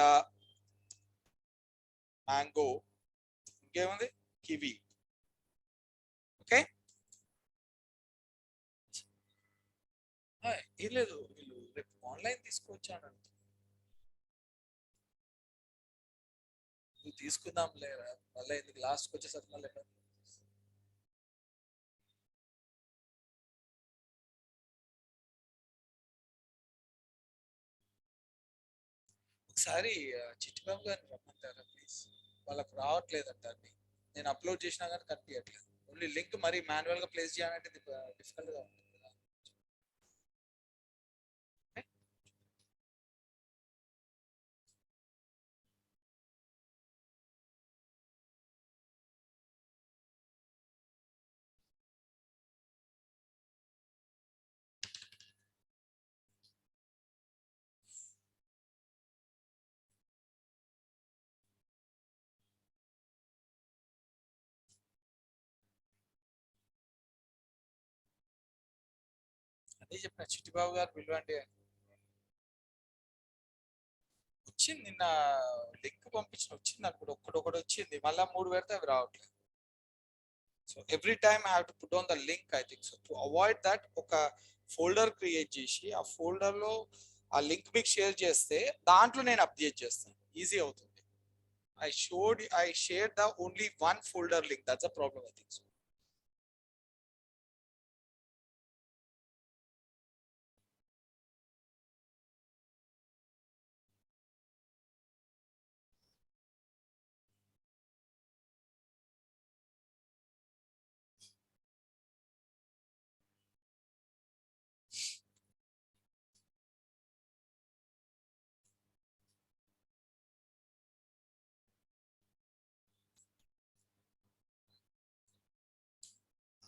mango, kiwi. Okay, ఏం లేదు వీళ్ళు రేపు online తీసుకొచ్చాను నువ్వు తీసుకుందాం లేరా మళ్ళీ ఎందుకు లాస్ట్కి వచ్చేసరికి మళ్ళీ ఒకసారి చిట్టిబాబు గారిని రమ్మంటారా ప్లీజ్, వాళ్ళకు రావట్లేదంట అండి, నేను అప్లోడ్ చేసినా కానీ కనిపించట్లేదు. ఓన్లీ లింక్ మరి మాన్యువల్ గా ప్లేస్ చేయాలంటే డిఫికల్ట్ గా ఉంటుంది. అదే చెప్పిన చిట్టిబాబు గారు పిలవండి వచ్చింది నిన్న లింక్ పంపించిన వచ్చింది అనుకుంటే ఒక్కడొకటి వచ్చింది మళ్ళీ 3 పెడితే అవి రావట్లేదు so every time I have to put on the link I think so to avoid that ఒక ఫోల్డర్ క్రియేట్ చేసి ఆ ఫోల్డర్ లో ఆ లింక్ మీకు షేర్ చేస్తే దాంట్లో నేను అప్డేట్ చేస్తాను ఈజీ అవుతుంది I shared the only one folder link. That's a problem, I think so.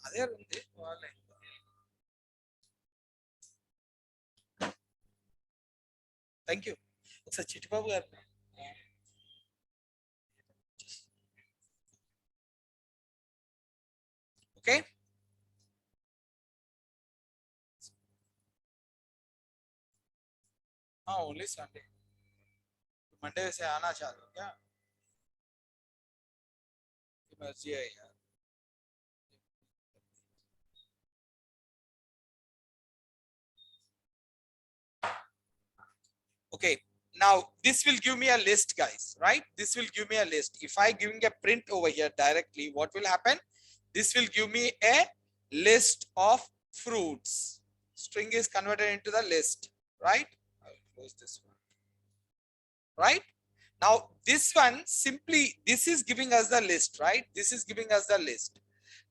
అదే ఉంది వాళ్ళే థ్యాంక్ యూ ఒకసారి చిట్టిబాబు గారు ఓకే ओनली संडे मंडे से आना चाहते हो क्या मर्जी है यार okay now this will give me a list guys right this will give me a list if I giving a print over here directly what will happen this will give me a list of fruits string is converted into the list right I'll close this one right now this one simply this is giving us the list right this is giving us the list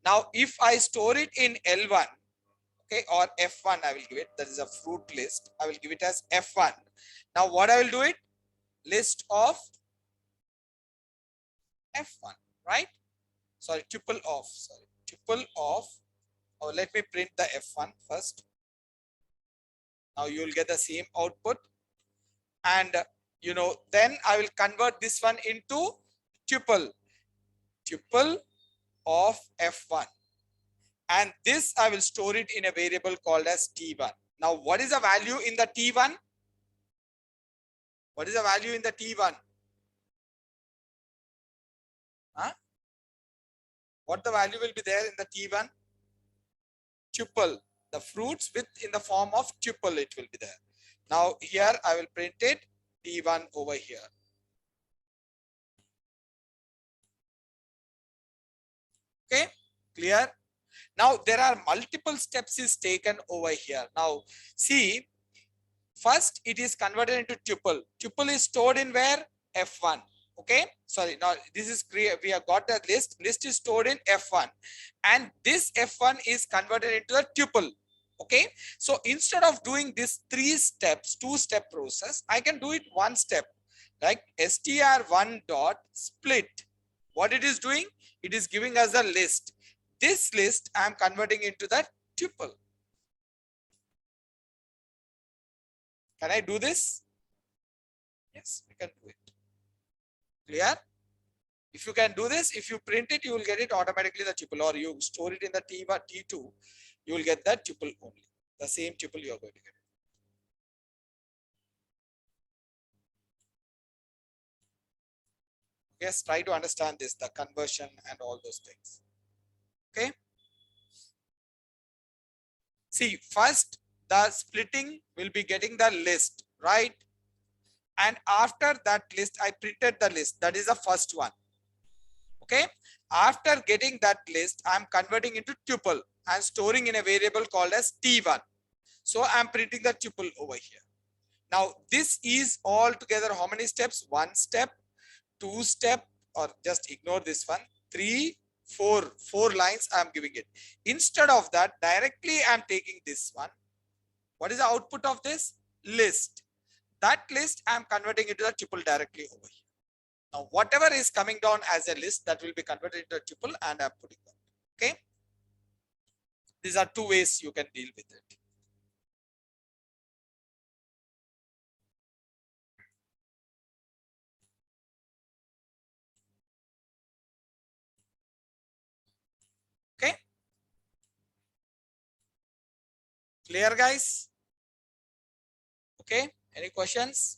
now if I store it in L1 okay or F1 I will give it that is a fruit list I will give it as F1 now what I will do it list of F1 right sorry tuple of oh let me print the F1 first now you will get the same output and you know then I will convert this one into tuple of F1 and this I will store it in a variable called as T1 now what is the value in the T1 what is the value in the T1 huh? What the value will be there in the T1 tuple the fruits with in the form of tuple it will be there now here I will print it T1 over here okay clear now there are multiple steps is taken over here now see first it is converted into tuple is stored in where F1 okay sorry now this is we have got the list is stored in F1 and this F1 is converted into a tuple okay so instead of doing this 2-step process I can do it one step like str1 dot split what it is doing it is giving us a list this list I am converting into the tuple can I do this yes we can do it clear if you can do this if you print it you will get it automatically the tuple or you store it in the T2 you will get that tuple only the same tuple you are going to get yes try to understand this the conversion and all those things okay see first the splitting will be getting the list right and after that list I printed the list that is the first one okay after getting that list I'm converting into tuple and storing in a variable called as T1 so I'm printing the tuple over here now this is all together how many steps 1 step 2 step or just ignore this one 3 4 lines I'm giving it instead of that directly I'm taking this one what is the output of this list that list I'm converting into the tuple directly over here now whatever is coming down as a list that will be converted into a tuple and I'm putting that okay these are 2 ways you can deal with it okay Clear, guys? Okay, any questions?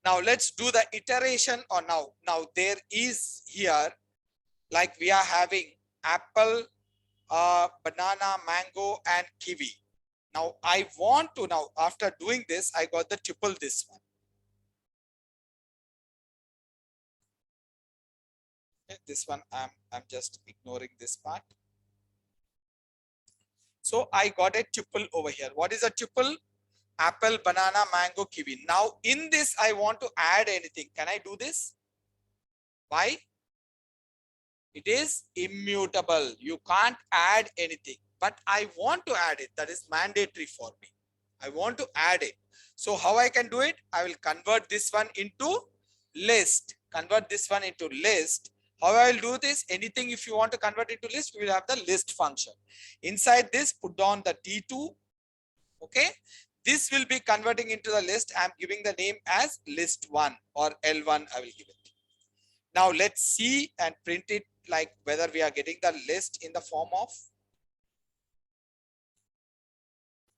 Now let's do the iteration or now there is here, like we are having apple, banana, mango, and kiwi. Now I want to, now after doing this, I got the tuple this one. Okay, this one I'm just ignoring this part. So I got a tuple over here. What is a tuple? Apple, banana, mango, kiwi. Now in this I want to add anything. Can I do this? Why? It is immutable. You can't add anything, but I want to add it. That is mandatory for me. I want to add it. So how I can do it? I will convert this one into list. Convert this one into list. How I will do this? Anything if you want to convert into list, we will have the list function. Inside this, put down the T2. Okay. This will be converting into the list. I'm giving the name as list1 or L1. I will give it. Now let's see and print it like whether we are getting the list in the form of.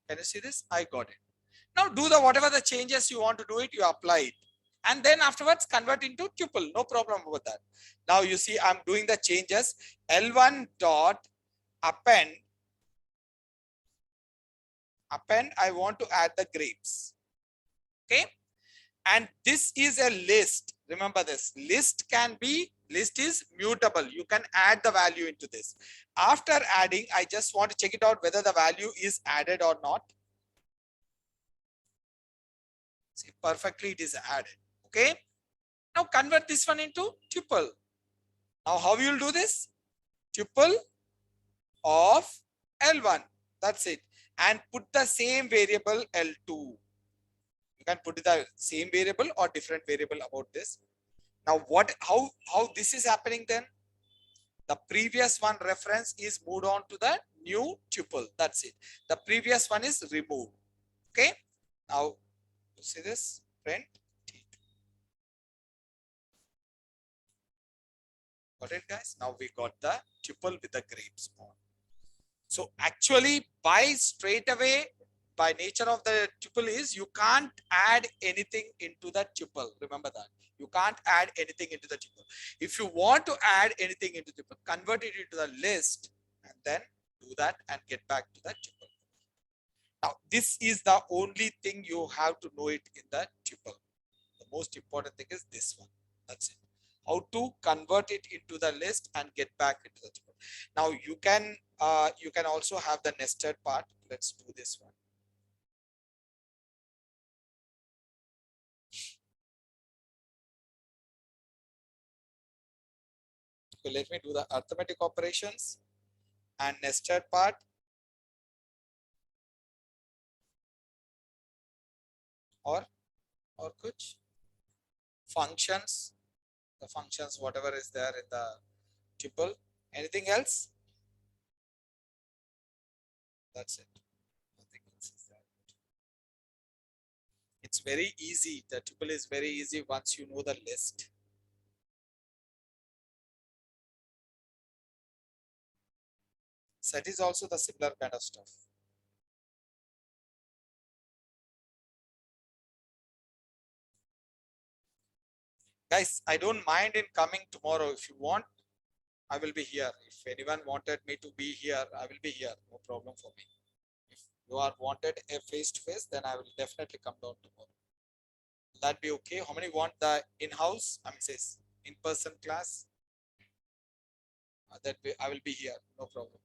Can you see this? I got it. Now do the whatever the changes you want to do it, you apply it. And then afterwards convert into tuple. No problem with that. Now you see I'm doing the changes. L1 dot append. I want to add the grapes. Okay. And this is a list. Remember this list is mutable. You can add the value into this. After adding, I just want to check it out whether the value is added or not. See, perfectly it is added. Okay. Now convert this one into tuple. Now how you will do this? Tuple of L1. That's it. And put the same variable L2. You can put the same variable or different variable about this. Now how this is happening then? The previous one reference is moved on to the new tuple. That's it. The previous one is removed. Okay. Now you see this print. Got it, guys? Now we got the tuple with the grapes on. So actually by straight away, by nature of the tuple is you can't add anything into the tuple. Remember that. You can't add anything into the tuple. If you want to add anything into the tuple, convert it into the list and then do that and get back to the tuple. Now, this is the only thing you have to know it in the tuple. The most important thing is this one. That's it. How to convert it into the list and get back into the tuple. Now you can also have the nested part. Let's do this one. So let me do the arithmetic operations and nested part. Or kuch functions, the functions whatever is there in the tuple. Anything else? That's it. Nothing else is there. It's very easy. The tuple is very easy once you know the list. Set is also the similar kind of stuff. Guys, I don't mind in coming tomorrow. If you want, I will be here. If anyone wanted me to be here, I will be here. No problem for me. If you are wanted a face-to-face, then I will definitely come down tomorrow. Will that be okay? How many want the in-house? I mean, says in-person class? I will be here. No problem.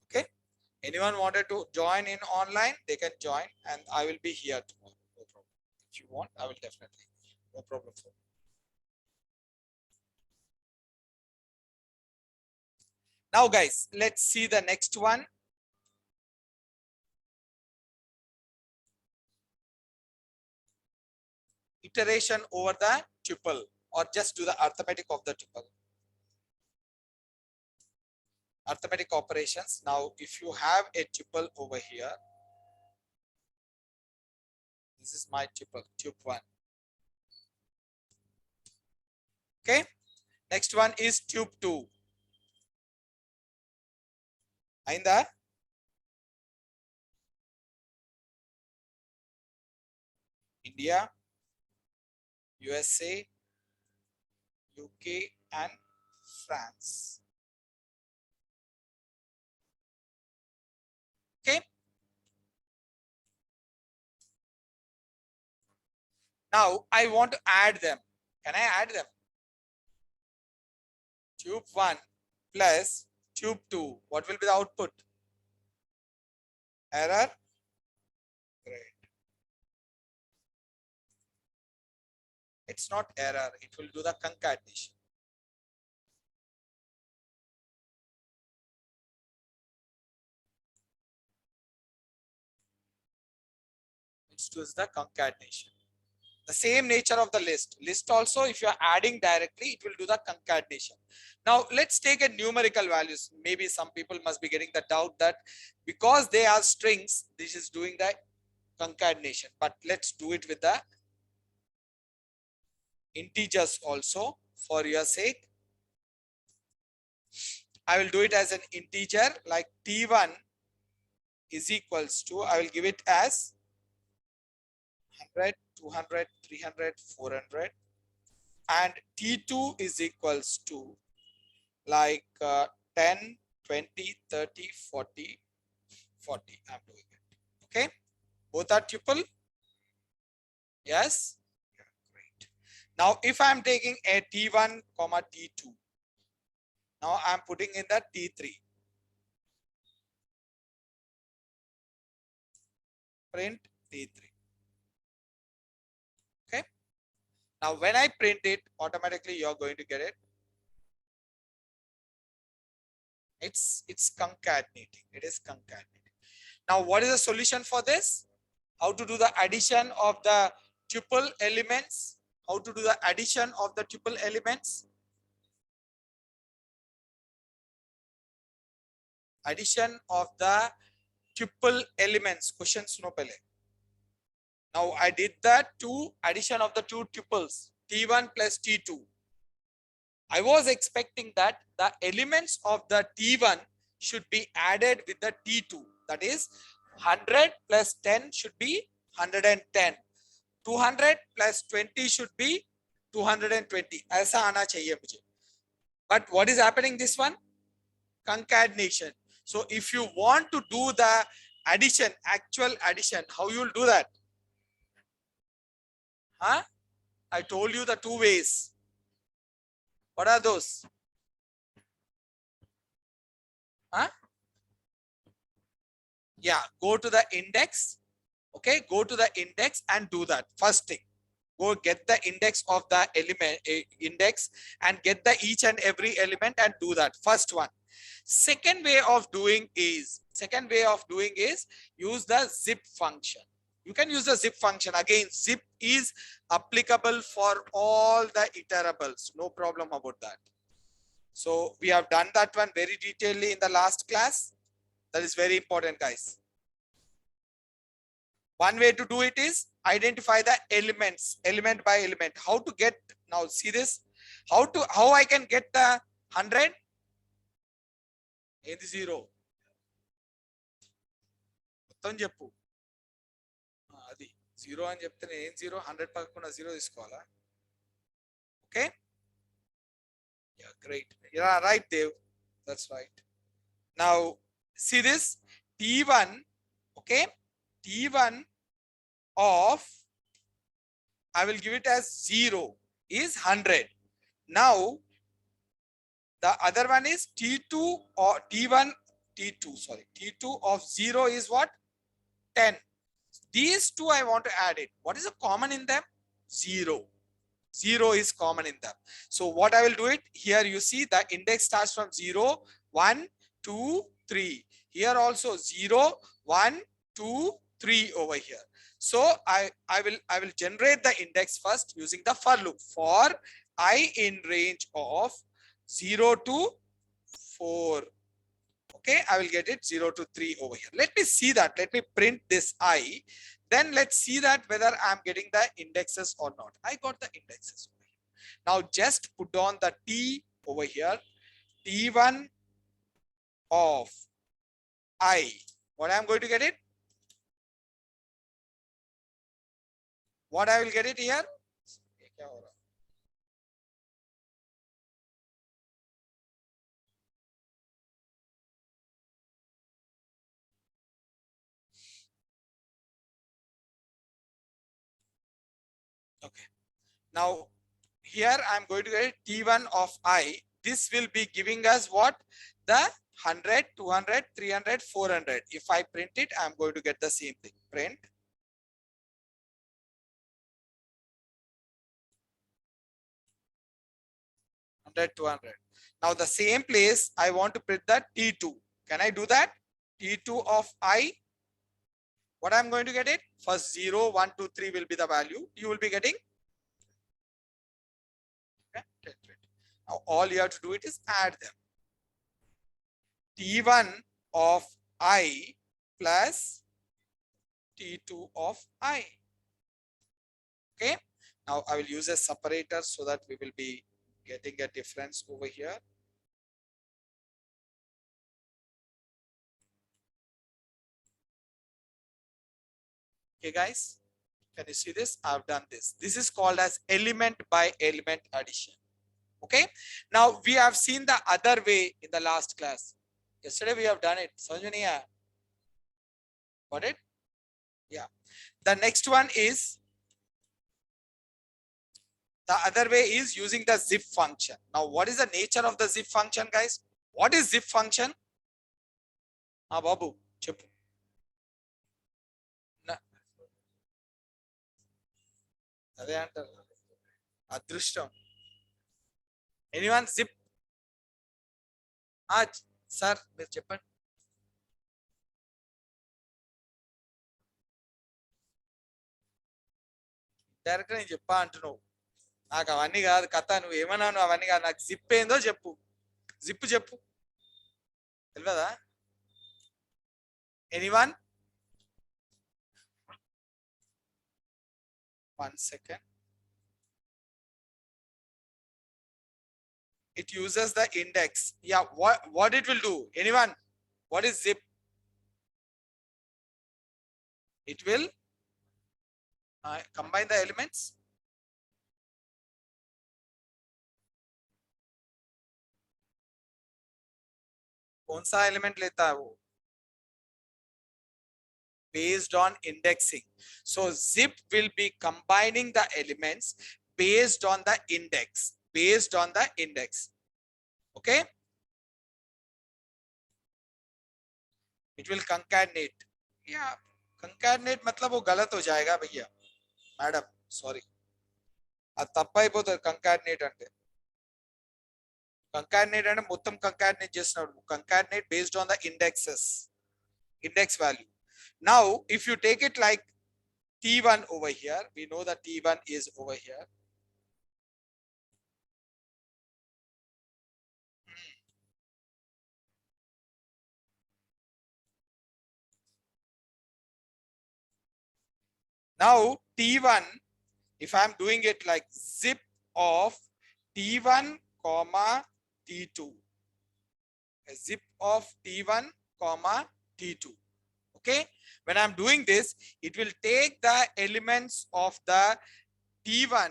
Okay. Anyone wanted to join in online? They can join, and I will be here tomorrow. No problem. If you want, I will definitely. No problem for me. Now, guys, let's see the next one. Iteration over the tuple, or just do the arithmetic of the tuple. Arithmetic operations. Now, if you have a tuple over here, this is my tuple, tup1. Okay. Next one is tup2. అయిందా? India, USA, UK and France. Okay. Now I want to add them. Can I add them? Tube 1 plus tube 2. What will be the output? Error? Great. It's not error. It will do the concatenation. It does the concatenation. The same nature of the list. List also, if you are adding directly, it will do the concatenation. Now, let's take a numerical values. Maybe some people must be getting the doubt that because they are strings, this is doing the concatenation. But let's do it with the integers also for your sake. I will do it as an integer like T1 is equals to, I will give it as 100, 200, 300, 400, and T2 is equals to like 10, 20, 30, 40, 40. I'm doing it. Okay. Both are tuple. Yes. Yeah, great. Now, if I'm taking a T1 comma T2, now I'm putting in the T3. Print T3. Okay. Now, when I print it, automatically you're going to get it. It's concatenating. It is concatenating. Now, what is the solution for this? How to do the addition of the tuple elements? How to do the addition of the tuple elements? Addition of the tuple elements. Question suno pehle. Now I did that to addition of the two tuples T1 plus T2. I was expecting that the elements of the T1 should be added with the T2. That is 100 plus 10 should be 110. 200 plus 20 should be 220. ऐसा आना चाहिए मुझे. But what is happening this one? Concatenation. So if you want to do the addition, actual addition, how you will do that? Huh? I told you the two ways. What are those? Huh? Yeah, go to the index. Okay, go to the index and do that. First thing, go get the index of the element index and get the each and every element and do that. First one. Second way of doing is use the zip function. You can use the zip function. Again, zip is applicable for all the iterables. No problem about that. So we have done that one very detailedly in the last class. That is very important, guys. One way to do it is identify the elements, element by element. How to get, now see this, how I can get the 100 in 0. Adi 0 and 0, 100 pakuna 0 is called. Okay. Yeah, great. Yeah, right, Dev. That's right. Now see this T1. Okay. T1 of, I will give it as 0 is 100. Now the other one is T2 or T1, T2, sorry, T2 of 0 is what? 10. These two I want to add it. What is the common in them? 0. 0 is common in them. So what I will do it here, you see the index starts from 0, 1, 2, 3. Here also 0, 1, 2, 3 over here. So I will generate the index first using the for loop for I in range of 0 to 4. Okay, I will get it 0 to 3 over here. Let me see that. Let me print this I. Then let's see that whether I'm getting the indexes or not. I got the indexes over here. Now just put on the T over here. T1 of I. What I'm going to get it? What I will get it here? Okay. Now here I'm going to get T1 of I. This will be giving us what? The 100, 200, 300, 400. If I print it, I'm going to get the same thing. Print 100, 200. Now the same place I want to print the T2. Can I do that? T2 of I. What I'm going to get it? First 0, 1, 2, 3 will be the value. You will be getting. Okay, 10, 20. Now all you have to do it is add them. T1 of I plus T2 of I. Okay. Now I will use a separator so that we will be getting a difference over here. Okay, guys, can you see this? I've done this. This is called as element by element addition. Okay. Now we have seen the other way in the last class. Yesterday we have done it. Got it? Yeah. The next one is the other way is using the zip function. Now, what is the nature of the zip function, guys? What is zip function? Babu, cheppu. అదే అంటారు అదృష్టం. Anyone zip? Sir మీరు చెప్పండి. Direct నేను చెప్పా అంటున్నావు. నాకు అవన్నీ కాదు కథ. నువ్వు ఏమన్నావు అవన్నీ కాదు. నాకు జిప్ ఏందో చెప్పు. జిప్ చెప్పు. తెలియదా? Anyone? 1 second. It uses the index. Yeah, what it will do? Anyone? What is zip? It will combine the elements. कौन सा element लेता है वो? Based on indexing. So zip will be combining the elements based on the index. Based on the index. Okay. It will concatenate. Yeah. Concatenate मतलब वो गलत हो जाएगा भैया. Madam, sorry. అది తప్ప అయిపోతుంది concatenate అంటే. Concatenate అంటే మొత్తం concatenate చేస్తున్నాడు. Concatenate based on the indexes. Index value. Now, if you take it like T1 over here, we know that T1 is over here. Now T1, if I'm doing it like zip of T1 comma T2, a zip of T1 comma T2. Okay, when I'm doing this, it will take the elements of the T1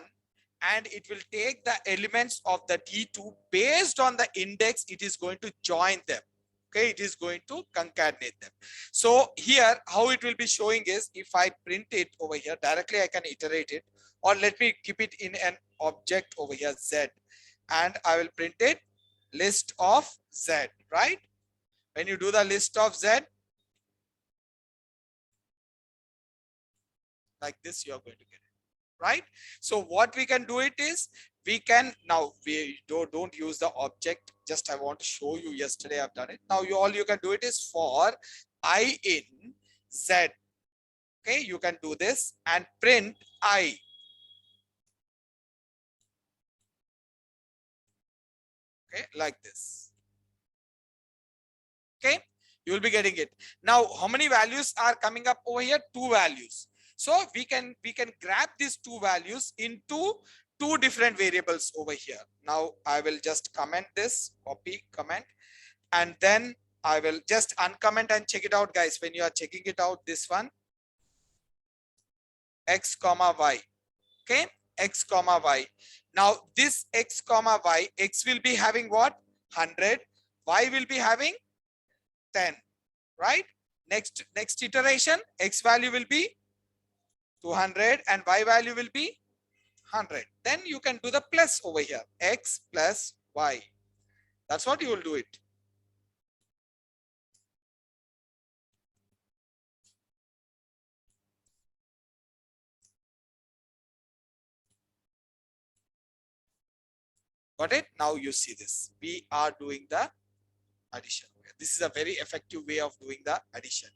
and it will take the elements of the T2 based on the index. It is going to join them. Okay, it is going to concatenate them. So here how it will be showing is, if I print it over here directly, I can iterate it, or let me keep it in an object over here, Z, and I will print it list of Z, right? When you do the list of Z like this, you are going to get it, right? So what we can do it is, we can now, we don't use the object, just I want to show you. Yesterday I've done it. Now all you can do it is for I in Z. Okay, you can do this and print I. Okay, like this. Okay, you will be getting it. Now how many values are coming up over here? 2 values. So we can grab these 2 values into 2 different variables over here. Now I will just comment this, copy, comment, and then I will just uncomment and check it out, guys. When you are checking it out, this one, x comma y. Okay, x comma y. Now this x comma y, x will be having what? 100, y will be having 10, right? Next iteration, x value will be 200 and y value will be 100. Then you can do the plus over here, x plus y. That's what you will do it. Got it? Now you see this. We are doing the addition. This is a very effective way of doing the addition,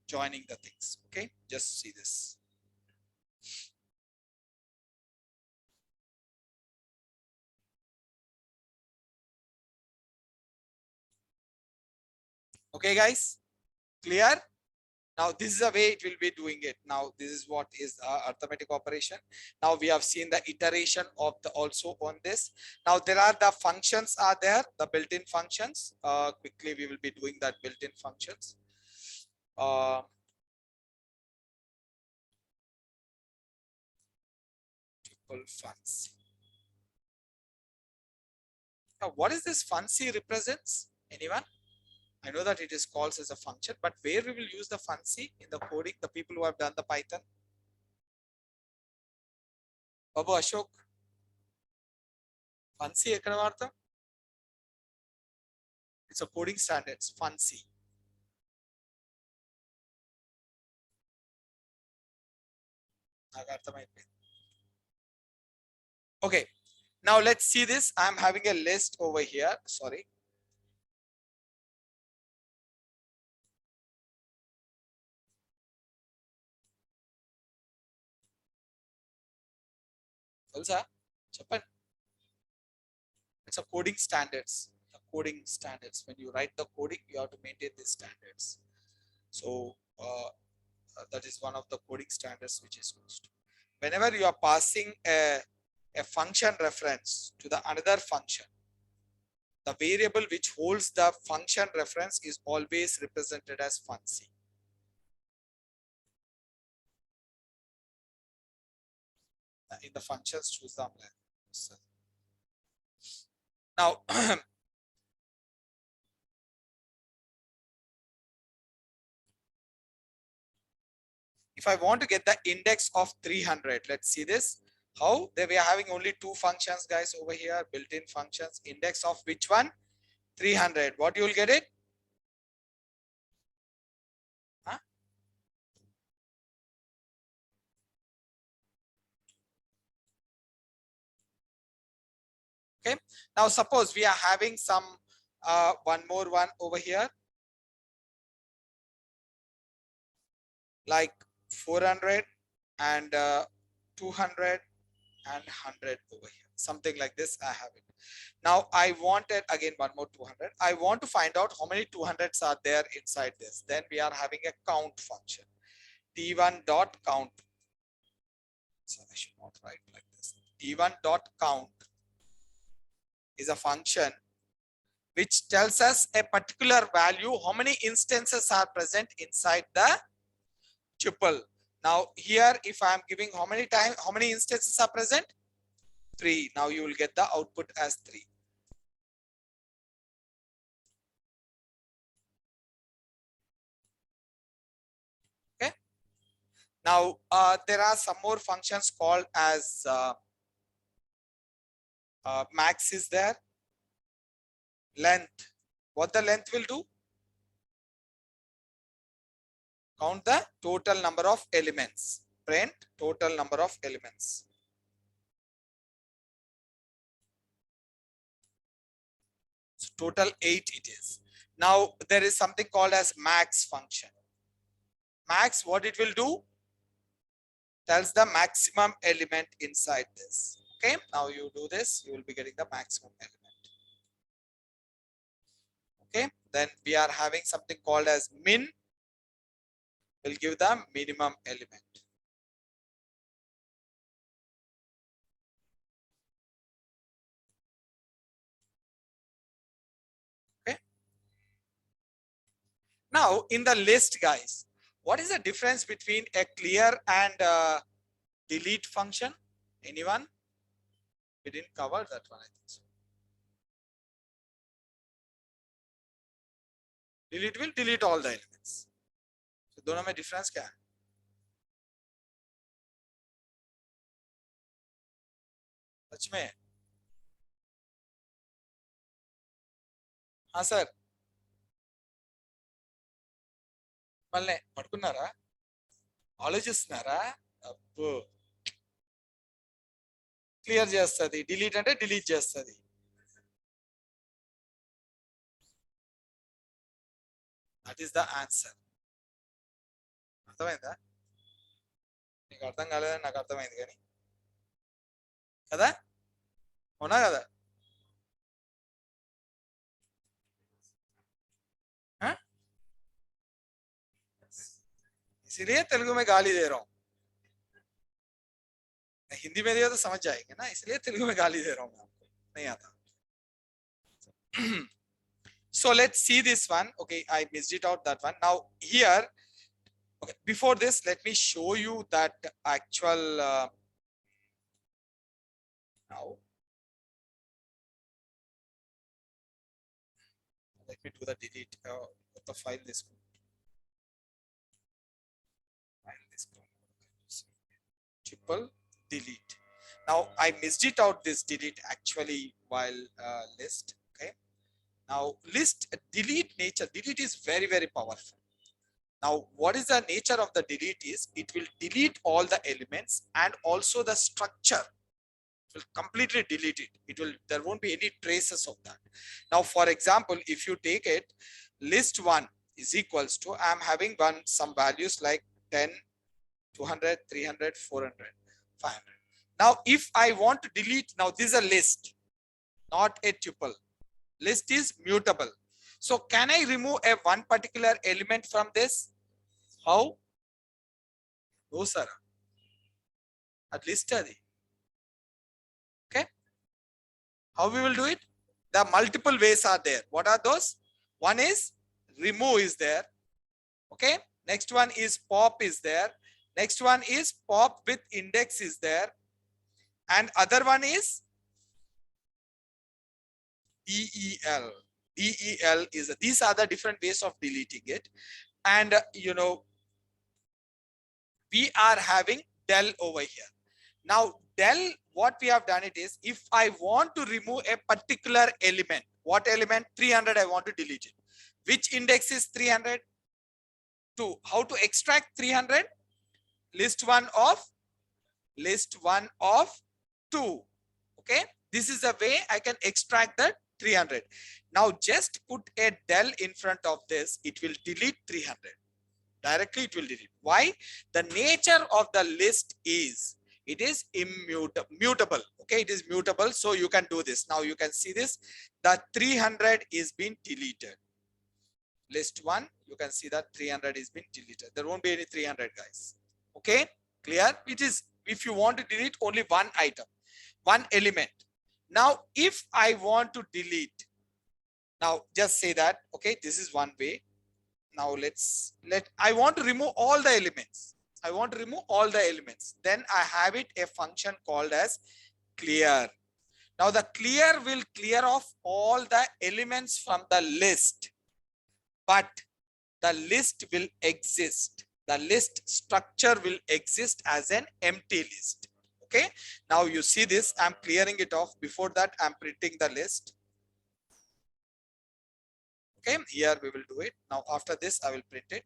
joining the things. Okay, just see this. Okay, guys, clear? Now this is the way it will be doing it. Now this is what is arithmetic operation. Now we have seen the iteration of the also on this. Now there are the functions are there, the built-in functions. Quickly we will be doing that built-in functions. Triple fancy. Now what is this fancy represents? Anyone? I know that it is called as a function, but where we will use the fancy in the coding, the people who have done the Python. Babu Ashok. Fancy ekkada vaartam? It's a coding standards, fancy. Okay, now let's see this. I'm having a list over here. Sorry. Also, Japan. It's a coding standards. The coding standards. When you write the coding, you have to maintain these standards. So that is one of the coding standards which is used. Whenever you are passing a function reference to the another function, the variable which holds the function reference is always represented as fancy. In the functions, choose the now. If I want to get the index of 300, let's see this. How they were having only two functions, guys, over here, built-in functions. Index of which one? 300. What you will get it? Huh? Okay. Now suppose we are having some one more one over here, like 400 and 200 and 100 over here, something like this. I have it. Now I wanted again one more 200. I want to find out how many 200s are there inside this. Then we are having a count function, t1 dot count. So I should not write like this. t1 dot count is a function which tells us a particular value, how many instances are present inside the tuple. Now here, if I am giving how many instances are present? 3. Now you will get the output as 3. Okay. Now there are some more functions called as max is there. Length. What the length will do? Count the total number of elements. Print total number of elements. So total 8 it is. Now there is something called as max function. Max, what it will do? Tells the maximum element inside this. Okay, now you do this, you will be getting the maximum element. Okay, then we are having something called as min, will give the minimum element. Okay, Now in the list, guys, what is the difference between a clear and delete function? Anyone? We didn't cover that one, I think so. Delete will delete all the elements. So दोनों में difference क्या है? सच में? हाँ sir. మళ్ళీ పడుకున్నారా? ఆలోచిస్తున్నారా? అబ్బో. క్లియర్ చేస్తుంది. డిలీట్ అంటే డిలీట్ చేస్తుంది. That is the answer. అర్థమైందా? నీకు అర్థం కాలేదని నాకు అర్థమైంది కానీ కదా, అవునా కదా? इसलिए तेलुगु में गाली दे रहा हूँ. हिंदी में दिया तो समझ जाएंगे ना, इसलिए तेलुगु में गाली दे रहा हूँ मैं आपको. नहीं आता. So let's see this one. Okay, I missed it out, that one. Now here, okay, before this, let me show you that actual now. Let me do the delete of the file. This file, this triple delete. Now I missed it out, this delete actually while list. Okay, now list delete nature. Delete is very, very powerful. Now what is the nature of the delete is it will delete all the elements and also the structure. It will completely delete it. It will, there won't be any traces of that. Now for example, if you take it, list 1 is equals to, I am having some values like 10, 200, 300, 400, 500. Now if I want to delete, now this is a list, not a tuple. List is mutable. So can I remove a one particular element from this? How? No sir. At least adi. Okay. How we will do it? The multiple ways are there. What are those? One is remove is there. Okay. Next one is pop is there. Next one is pop with index is there. And other one is DEL. DEL is, these are the different ways of deleting it. And you know, we are having del over here. Now del, what we have done it is, if I want to remove a particular element, what element? 300, I want to delete it. Which index is 300? 2. How to extract 300? List 1 of 2. Okay, this is a way I can extract that 300. Now just put a del in front of this, it will delete 300. Directly it will delete. Why? The nature of the list is it is immutable. Okay, it is mutable. So you can do this. Now you can see this, the 300 is being deleted. List 1, you can see that 300 is being deleted. There won't be any 300, guys. Okay, clear? It is, if you want to delete only one item, one element. Now if I want to delete, now just say that, okay, this is one way. Now I want to remove all the elements. I want to remove all the elements. Then I have it a function called as clear. Now the clear will clear off all the elements from the list, but the list will exist. The list structure will exist as an empty list. Okay, now you see this, I'm clearing it off. Before that, I'm printing the list. Okay, here we will do it. Now after this, I will print it.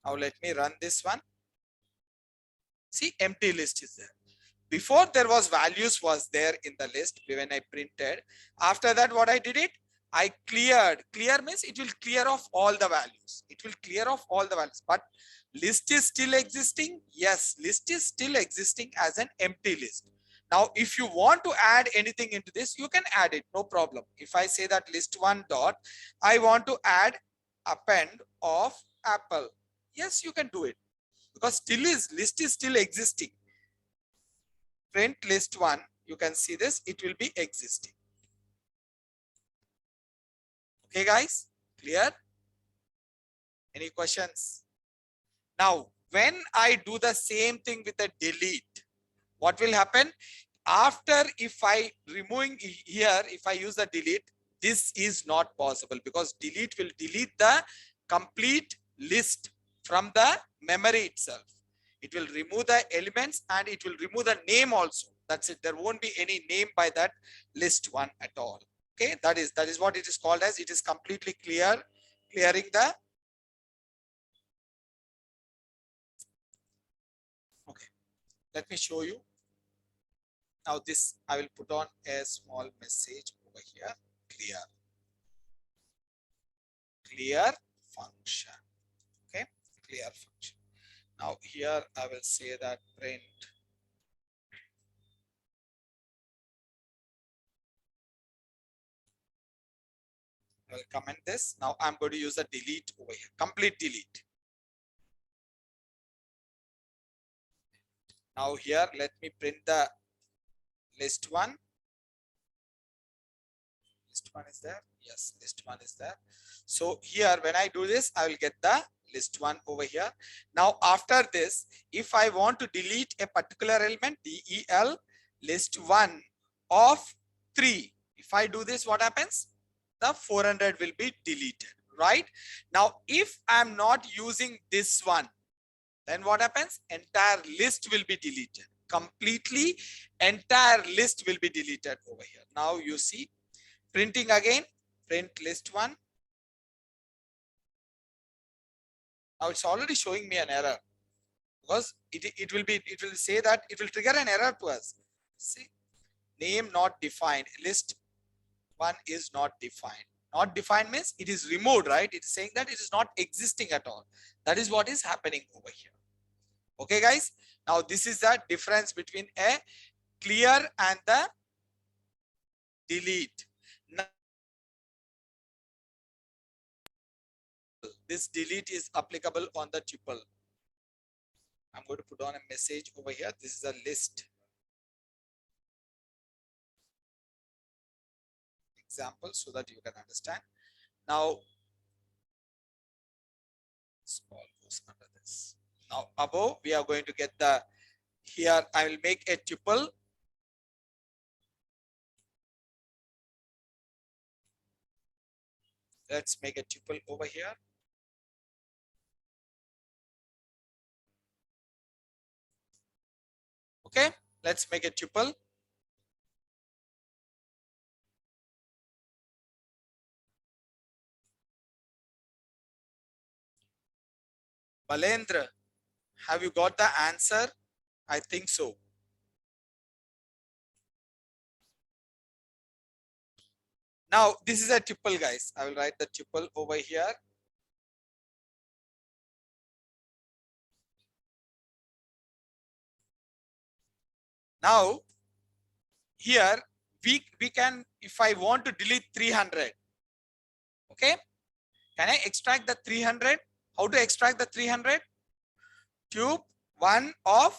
Now let me run this one. See, empty list is there. Before there was values was there in the list when I printed. After that, what I did it, I cleared. Clear means it will clear off all the values. It will clear off all the values, but list is still existing. Yes, list is still existing as an empty list. Now, if you want to add anything into this, you can add it, no problem. If I say that list 1 dot, I want to add append of apple. Yes, you can do it, because still is list is still existing. Print list 1, you can see this, it will be existing. Okay, guys, clear? Any questions? Now, when I do the same thing with a delete, what will happen? After, if I removing here, if I use the delete, this is not possible because delete will delete the complete list from the memory itself. It will remove the elements and it will remove the name also. That's it. There won't be any name by that list one at all. Okay, that is what it is called as. It is completely clearing the. Okay, let me show you. Now this I will put on a small message over here. Clear function. Okay, clear function. Now here I will say that print I will comment this. Now I'm going to use a delete over here. Complete delete. Now here let me print the list one. List one is there. Yes, list one is there. So here when I do this, I will get the list one over here. Now after this, if I want to delete a particular element, del list one of 3. If I do this, what happens? The 400 will be deleted, right? Now if I'm not using this one, then what happens? Entire list will be deleted. Completely entire list will be deleted over here. Now you see, printing again, print list one. Now it's already showing me an error because it will say that it will trigger an error to us. See, name not defined, list one is not defined. Not defined means it is removed, right? It is saying that it is not existing at all. That is what is happening over here. Okay, guys. Now this is the difference between a clear and the delete. Now, this delete is applicable on the tuple. I'm going to put on a message over here. This is a list example so that you can understand. Now, this all goes under this. Now, above we are going to get the, here I will make a tuple. Let's make a tuple over here. Okay, let's make a tuple. Balendra, have you got the answer? I think so. Now, this is a tuple, guys. I will write the tuple over here. Now, here we can, if I want to delete 300, okay, can I extract the 300? How to extract the 300? Tube 1 of,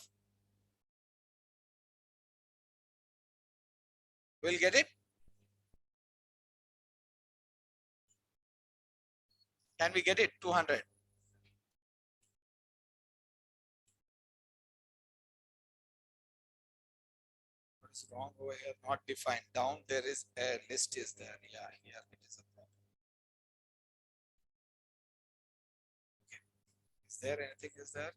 we'll get it. Can we get it? 200. What is wrong over here? Not defined. Down there is a list is there. Yeah, here it is a problem. Okay. Is there anything is there?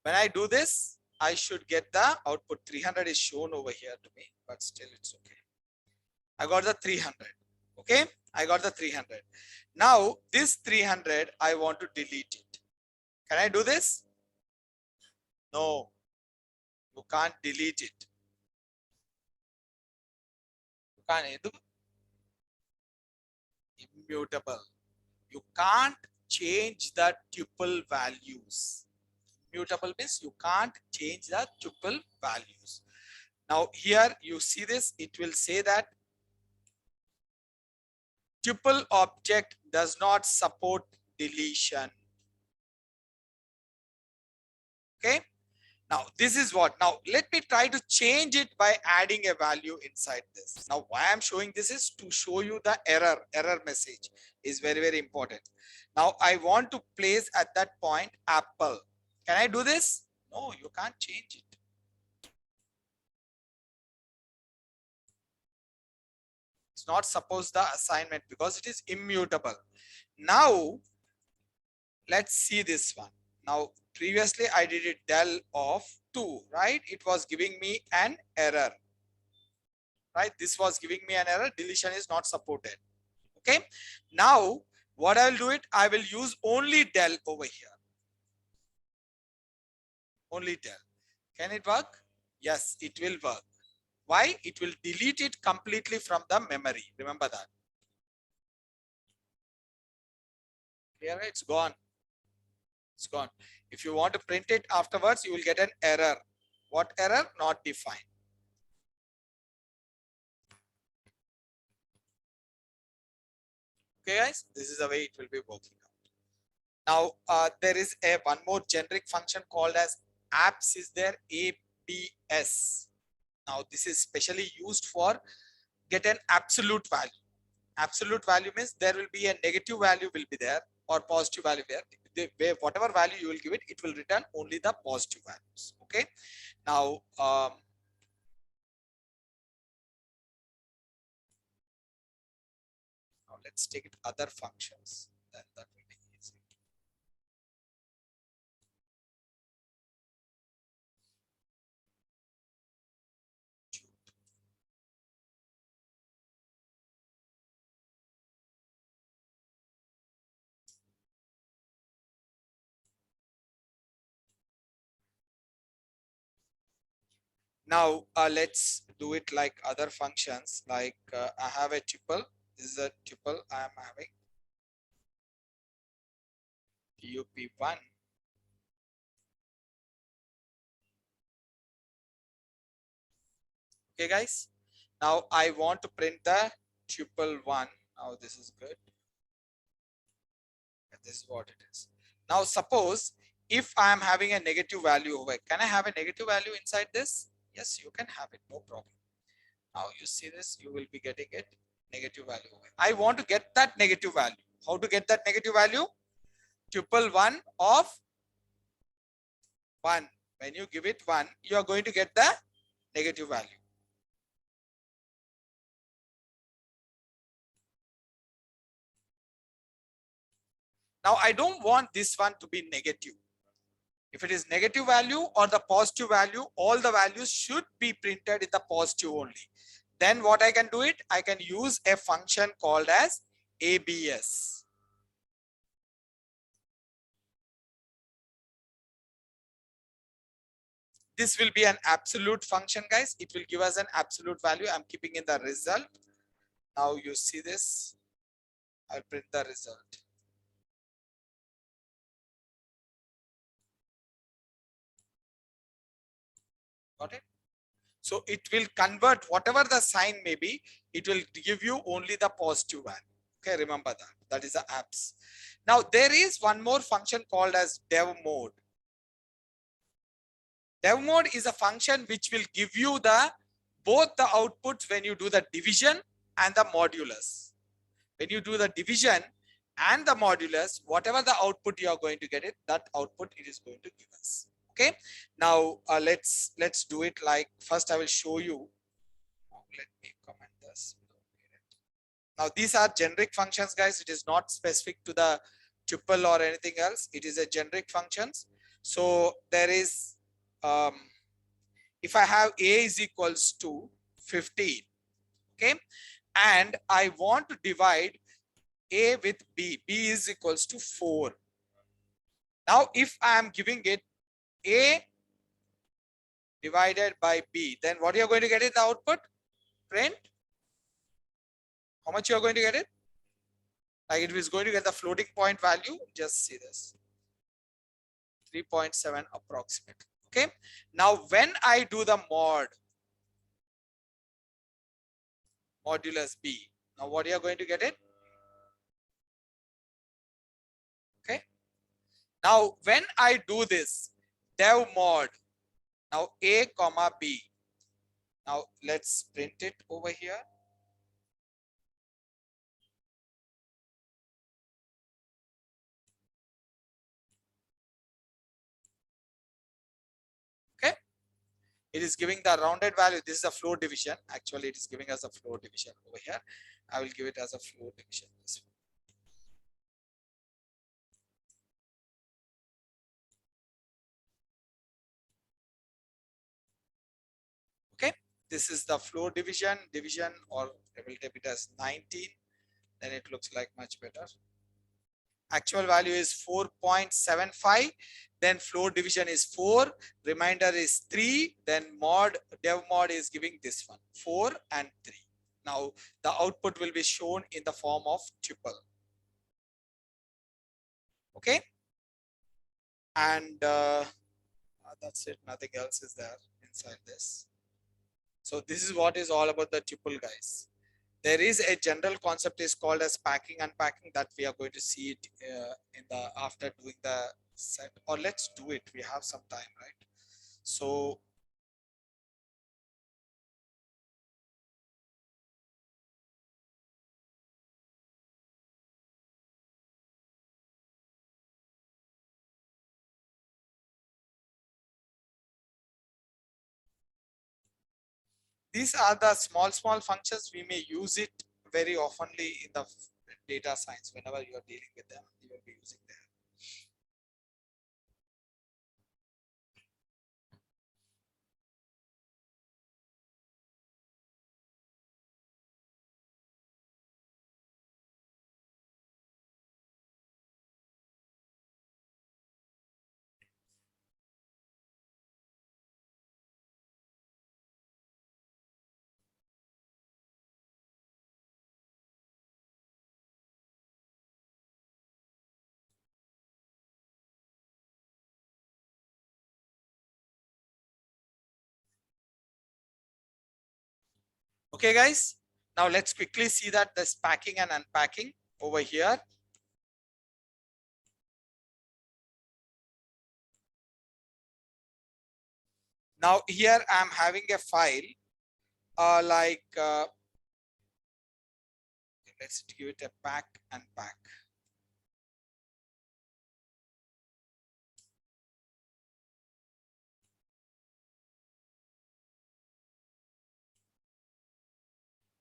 When I do this, I should get the output. 300 is shown over here to me, but still it's okay. I got the 300. Okay, I got the 300. Now this 300, I want to delete it. Can I do this? No, you can't delete it. You can't do immutable. You can't change the tuple values. Immutable means you can't change the tuple values. Now here you see this, it will say that tuple object does not support deletion. Okay. Now this is what. Now let me try to change it by adding a value inside this. Now why I'm showing this is to show you the error message is very, very important. Now I want to place at that point apple. Can I do this? No, you can't change it. It's not supposed the assignment because it is immutable. Now let's see this one. Now previously I did it del of 2, right? It was giving me an error, right? This was giving me an error. Deletion is not supported. Okay. Now what I will do it, I will use only del over here. Only del. Can it work? Yes, it will work. Why? It will delete it completely from the memory. Remember that. Here it's gone. It's gone. If you want to print it afterwards, you will get an error. What error? Not defined. Okay, guys, this is the way it will be working out. Now, there is a one more generic function called as apps is there, ABS. Now, this is specially used for get an absolute value. Absolute value means there will be a negative value will be there or positive value there. Whatever value you will give it, it will return only the positive values. Okay. Now, now let's take it other functions. Then that will be easy. Now let's do it like other functions. Like I have a tuple. This is a tuple I am having. tup1. Okay, guys. Now I want to print the tuple1. Now this is good. And this is what it is. Now suppose if I am having a negative value over, can I have a negative value inside this? Yes, you can have it, no problem. Now you see this, you will be getting it negative value over. I want to get that negative value. How to get that negative value? Tuple1 of 1. When you give it 1, you are going to get the negative value. Now I don't want this one to be negative. If it is negative value or the positive value, all the values should be printed in the positive only. Then what I can do it, I can use a function called as ABS. This will be an absolute function, guys. It will give us an absolute value. I'm keeping in the result. Now you see this. I'll print the result. Got it? So it will convert whatever the sign may be, it will give you only the positive value. Okay, remember that. That is the apps. Now there is one more function called as dev mode. Dev mode is a function which will give you the both the outputs when you do the division and the modulus. When you do the division and the modulus, whatever the output you are going to get it, that output it is going to give us. Okay. Now let's do it like first I will show you. Let me comment this. Now these are generic functions, guys. It is not specific to the tuple or anything else. It is a generic functions. So there is if I have a is equals to 15, okay, and I want to divide a with b, b is equals to 4. Now if I am giving it a divided by b, then what you are going to get in the output? Print. How much you are going to get it? Like it is going to get the floating point value. Just see this. 3.7 approximately. Okay. Now when I do the modulus b, now what you are going to get it? Okay. Now when I do this dev mod, Now A comma B. Now let's print it over here. Okay. It is giving the rounded value. This is a floor division. Actually, it is giving us a floor division over here. I will give it as a floor division. This one. Okay. This is the floor division, or I will type it as 19. Then it looks like much better. Actual value is 4.75. Then floor division is 4. Remainder is 3. Then dev mod is giving this one 4 and 3. Now the output will be shown in the form of tuple. Okay. And that's it. Nothing else is there inside this. So this is what is all about the tuple, guys. There is a general concept is called as packing and unpacking that we are going to see it in the after doing the set, or let's do it. We have some time, right? So these are the small functions. We may use it very oftenly in the data science. Whenever you are dealing with them, you will be using them. Okay, guys. Now let's quickly see that this packing and unpacking over here. Now here I'm having a file let's give it a pack and pack.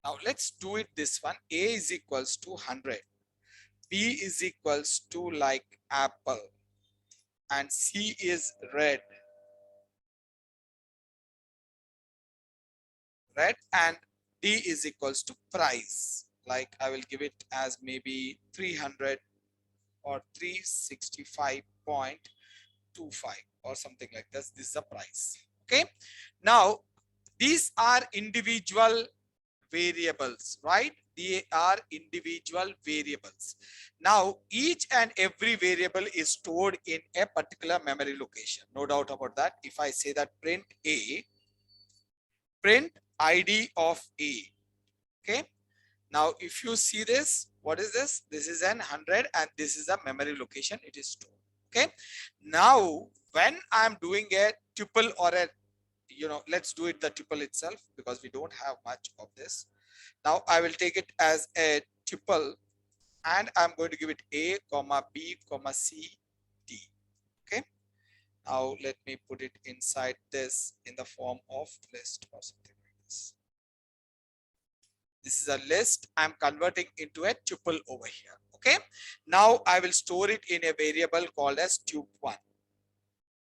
Now let's do it this one. A is equals to 100. B is equals to like apple. And C is red. Red, and D is equals to price. Like I will give it as maybe 300 or 365.25 or something like this. This is the price. Okay. Now these are individual variables, right? They are individual variables. Now each and every variable is stored in a particular memory location. No doubt about that. If I say that print A, print ID of A. Okay. Now if you see this, what is this? This is an 100 and this is a memory location. It is stored. Okay. Now when I'm doing a tuple or a, let's do it the tuple itself because we don't have much of this. Now I will take it as a tuple and I'm going to give it A, comma B, comma C, D. Okay. Now let me put it inside this in the form of list or something like this. This is a list. I'm converting into a tuple over here. Okay. Now I will store it in a variable called as tube1.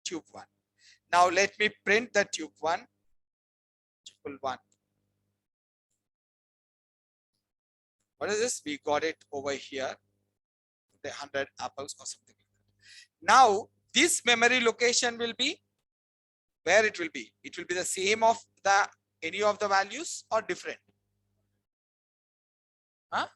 Tube1. Now let me print the tube1, tuple1. What is this? We got it over here. The 100 apples or something like that. Now this memory location will be where it will be. It will be the same of the any of the values or different. Huh?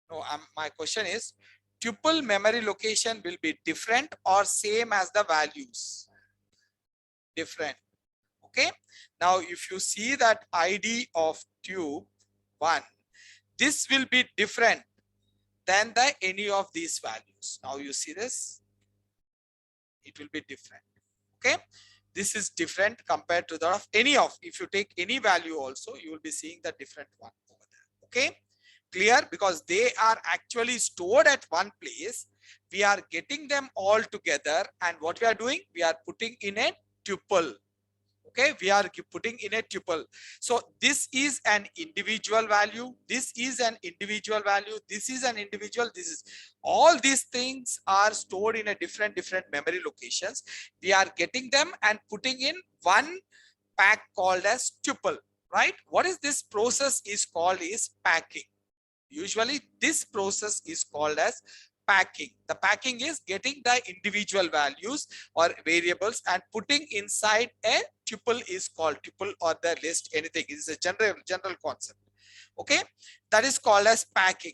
No, my question is tuple memory location will be different or same as the values? Different. Okay. Now if you see that ID of tube1, this will be different than the any of these values. Now you see this. It will be different. Okay, this is different compared to that of any of, if you take any value also, you will be seeing the different one over there. Okay, clear? Because they are actually stored at one place. We are getting them all together, and what we are doing, we are putting in a tuple. Okay, we are putting in a tuple. So this is an individual value, this is an individual value, this is an individual, this is, all these things are stored in a different memory locations. We are getting them and putting in one pack called as tuple, right? What is this process is called is packing. Usually this process is called as packing. The packing is getting the individual values or variables and putting inside a tuple is called tuple, or the list, anything. It is a general concept. Okay, that is called as packing.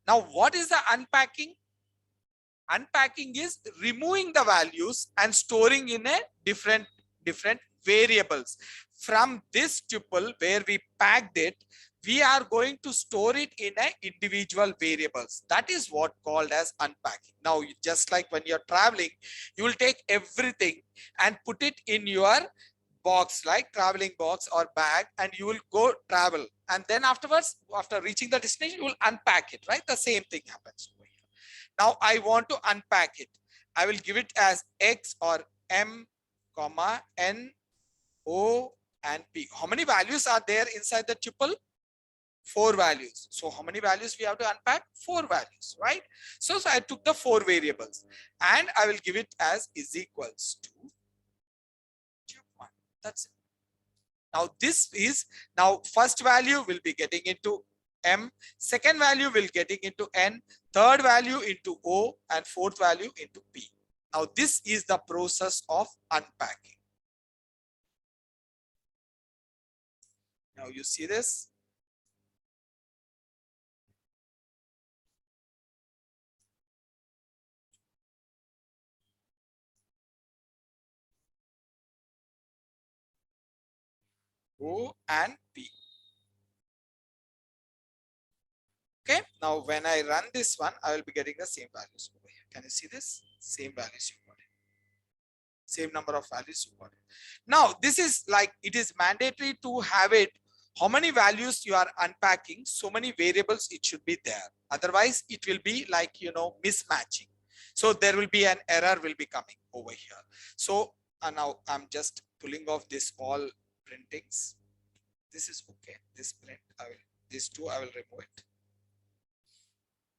Now what is the unpacking? Unpacking is removing the values and storing in a different variables. From this tuple where we packed it, we are going to store it in a individual variables. That is what called as unpacking. Now, just like when you're traveling, you will take everything and put it in your box, like traveling box or bag, and you will go travel. And then afterwards, after reaching the destination, you will unpack it, right? The same thing happens over here. Now I want to unpack it. I will give it as X or M, comma, N, O, and P. How many values are there inside the tuple? 4 values. So how many values we have to unpack? 4 values, right? So I took the 4 variables and I will give it as is equals to 1. That's it. Now this is, now first value will be getting into M, second value will getting into N, third value into O, and fourth value into P. Now this is the process of unpacking. Now you see this. O and P. Okay, now when I run this one, I will be getting the same values over here. Can you see this? Same values you got it. Same number of values you got it. Now this is like, it is mandatory to have it. How many values you are unpacking, so many variables it should be there. Otherwise it will be like, you know, mismatching. So there will be an error will be coming over here. So now I'm just pulling off this all printings. This is okay. This print, I will, this two I will remove it.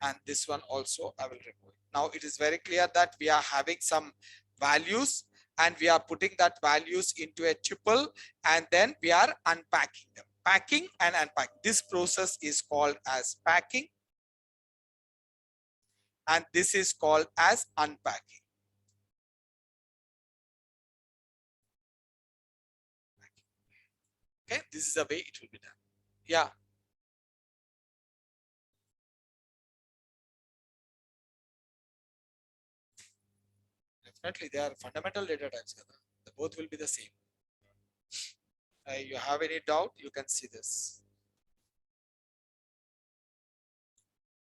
And this one also I will remove it. Now it is very clear that we are having some values and we are putting that values into a tuple, and then we are unpacking them. Packing and unpacking. This process is called as packing, and this is called as unpacking. Okay, this is the way it will be done. Yeah. Definitely, they are fundamental data types. The both will be the same. You have any doubt, you can see this.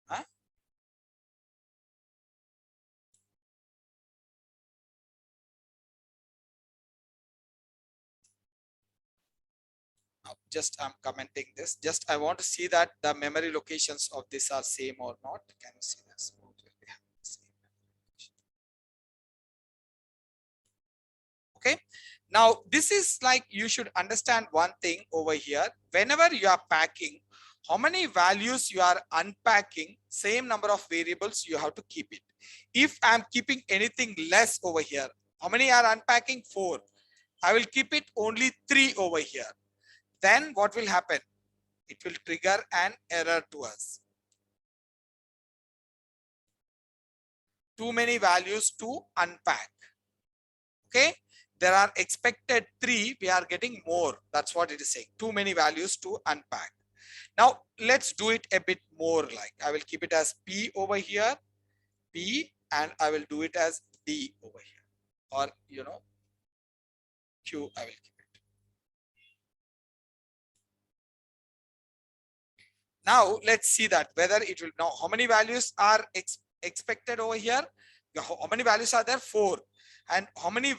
Huh? Now, just I'm commenting this. Just I want to see that the memory locations of this are same or not. Can you see this? Both will be having the same memory location. Okay. Now this is like, you should understand one thing over here. Whenever you are packing, how many values you are unpacking, same number of variables you have to keep it. If I'm keeping anything less over here, how many are unpacking? 4. I will keep it only 3 over here. Then what will happen? It will trigger an error to us. Too many values to unpack. Okay, there are expected 3, we are getting more. That's what it is saying. Too many values to unpack. Now let's do it a bit more. Like, I will keep it as P over here, P, and I will do it as D over here, or you know, Q. I will keep it. Now let's see that whether it will, now how many values are expected over here. How many values are there? 4. And how many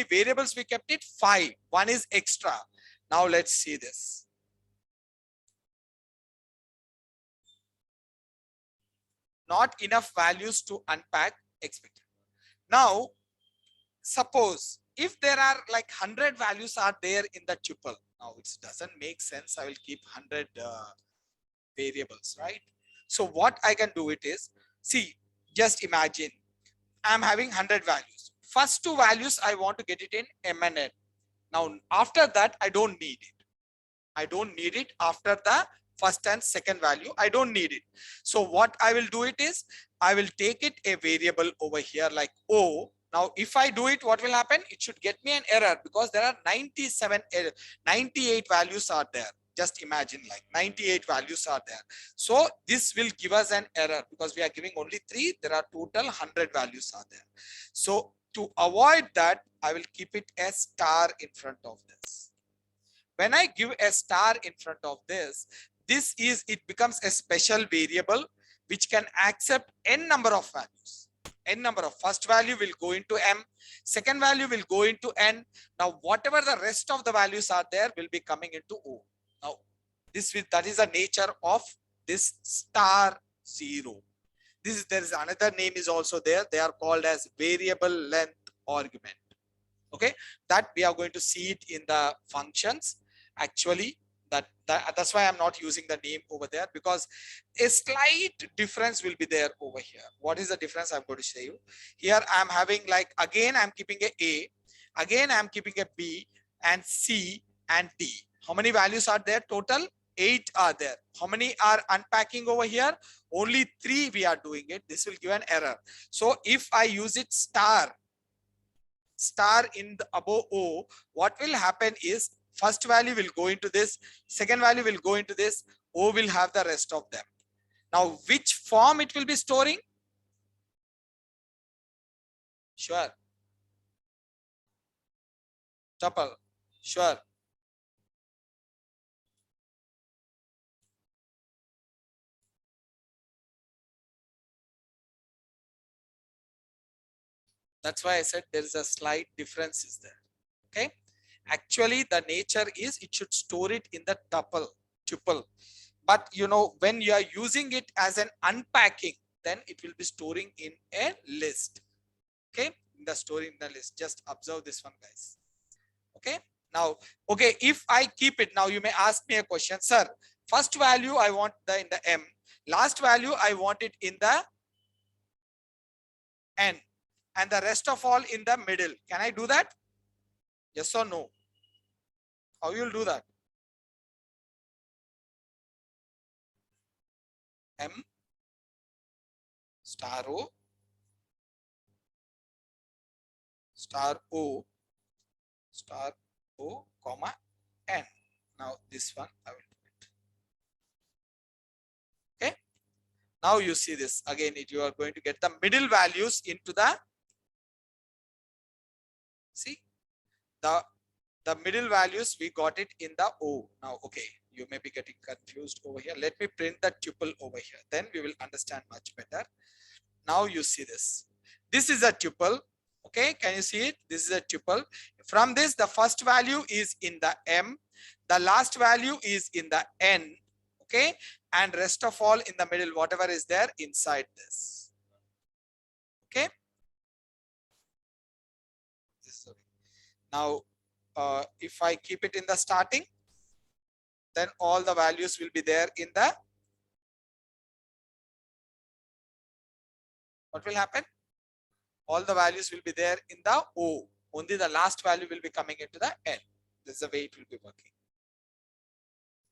variables we kept it? 5. One is extra. Now let's see this. Not enough values to unpack expected. Now, suppose if there are like 100 values are there in the tuple. Now it doesn't make sense. I will keep 100 variables, right? So what I can do it is, see, just imagine I'm having 100 values. First two values I want to get it in M and N. Now after that I don't need it. I don't need it after the first and second value. I don't need it. So what I will do it is, I will take it a variable over here like O. Now if I do it, what will happen? It should get me an error because there are 98 values are there. Just imagine like 98 values are there. So this will give us an error because we are giving only 3. There are total 100 values are there. So to avoid that, I will keep it as star in front of this. When I give a star in front of this, it becomes a special variable which can accept n number of values. N number of first value will go into M, second value will go into N. Now whatever the rest of the values are there will be coming into O. Now that is the nature of this star 0. There is another name is also there. They are called as variable length argument. Okay, that we are going to see it in the functions. Actually, that's why I'm not using the name over there, because a slight difference will be there over here. What is the difference? I'm going to show you. Here I'm having like, again I'm keeping a, again I'm keeping a B and C and D. How many values are there? Total 8 are there. How many are unpacking over here? Only 3 we are doing it. This will give an error. So if I use it star in the above O, what will happen is first value will go into this, second value will go into this, O will have the rest of them. Now which form it will be storing? Sure. Tuple. Sure. That's why I said there is a slight difference is there. Okay. Actually, the nature is it should store it in the tuple. But you know, when you are using it as an unpacking, then it will be storing in a list. Okay, in the storing in the list. Just observe this one, guys. Okay. Now, okay, if I keep it, now you may ask me a question, sir. First value I want in the M. Last value I want it in the N. And the rest of all in the middle. Can I do that? Yes or no? How you will do that? M star O star O star O comma N. Now this one I will do it. Okay. Now you see this again. You are going to get the middle values into the, see, the middle values we got it in the O. Now okay, you may be getting confused over here. Let me print the tuple over here, then we will understand much better. Now you see this. This is a tuple. Okay, can you see it? This is a tuple. From this, the first value is in the M, the last value is in the N. Okay, and rest of all in the middle, whatever is there inside this. Okay. Now, if I keep it in the starting, then all the values will be there in the, what will happen? All the values will be there in the O. Only the last value will be coming into the N. This is the way it will be working.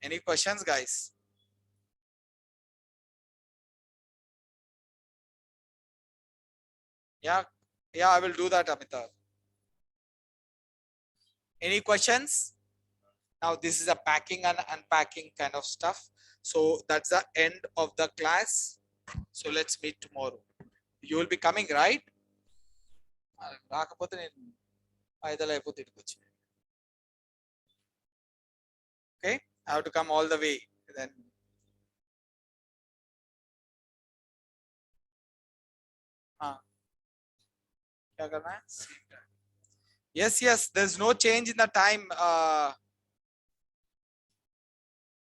Any questions, guys? Yeah, I will do that, Amitabh. Any questions? Now this is a packing and unpacking kind of stuff. So that's the end of the class. So let's meet tomorrow. You will be coming, right? Okay, I have to come all the way. Then क्या करना है? Yes, there's no change in the time.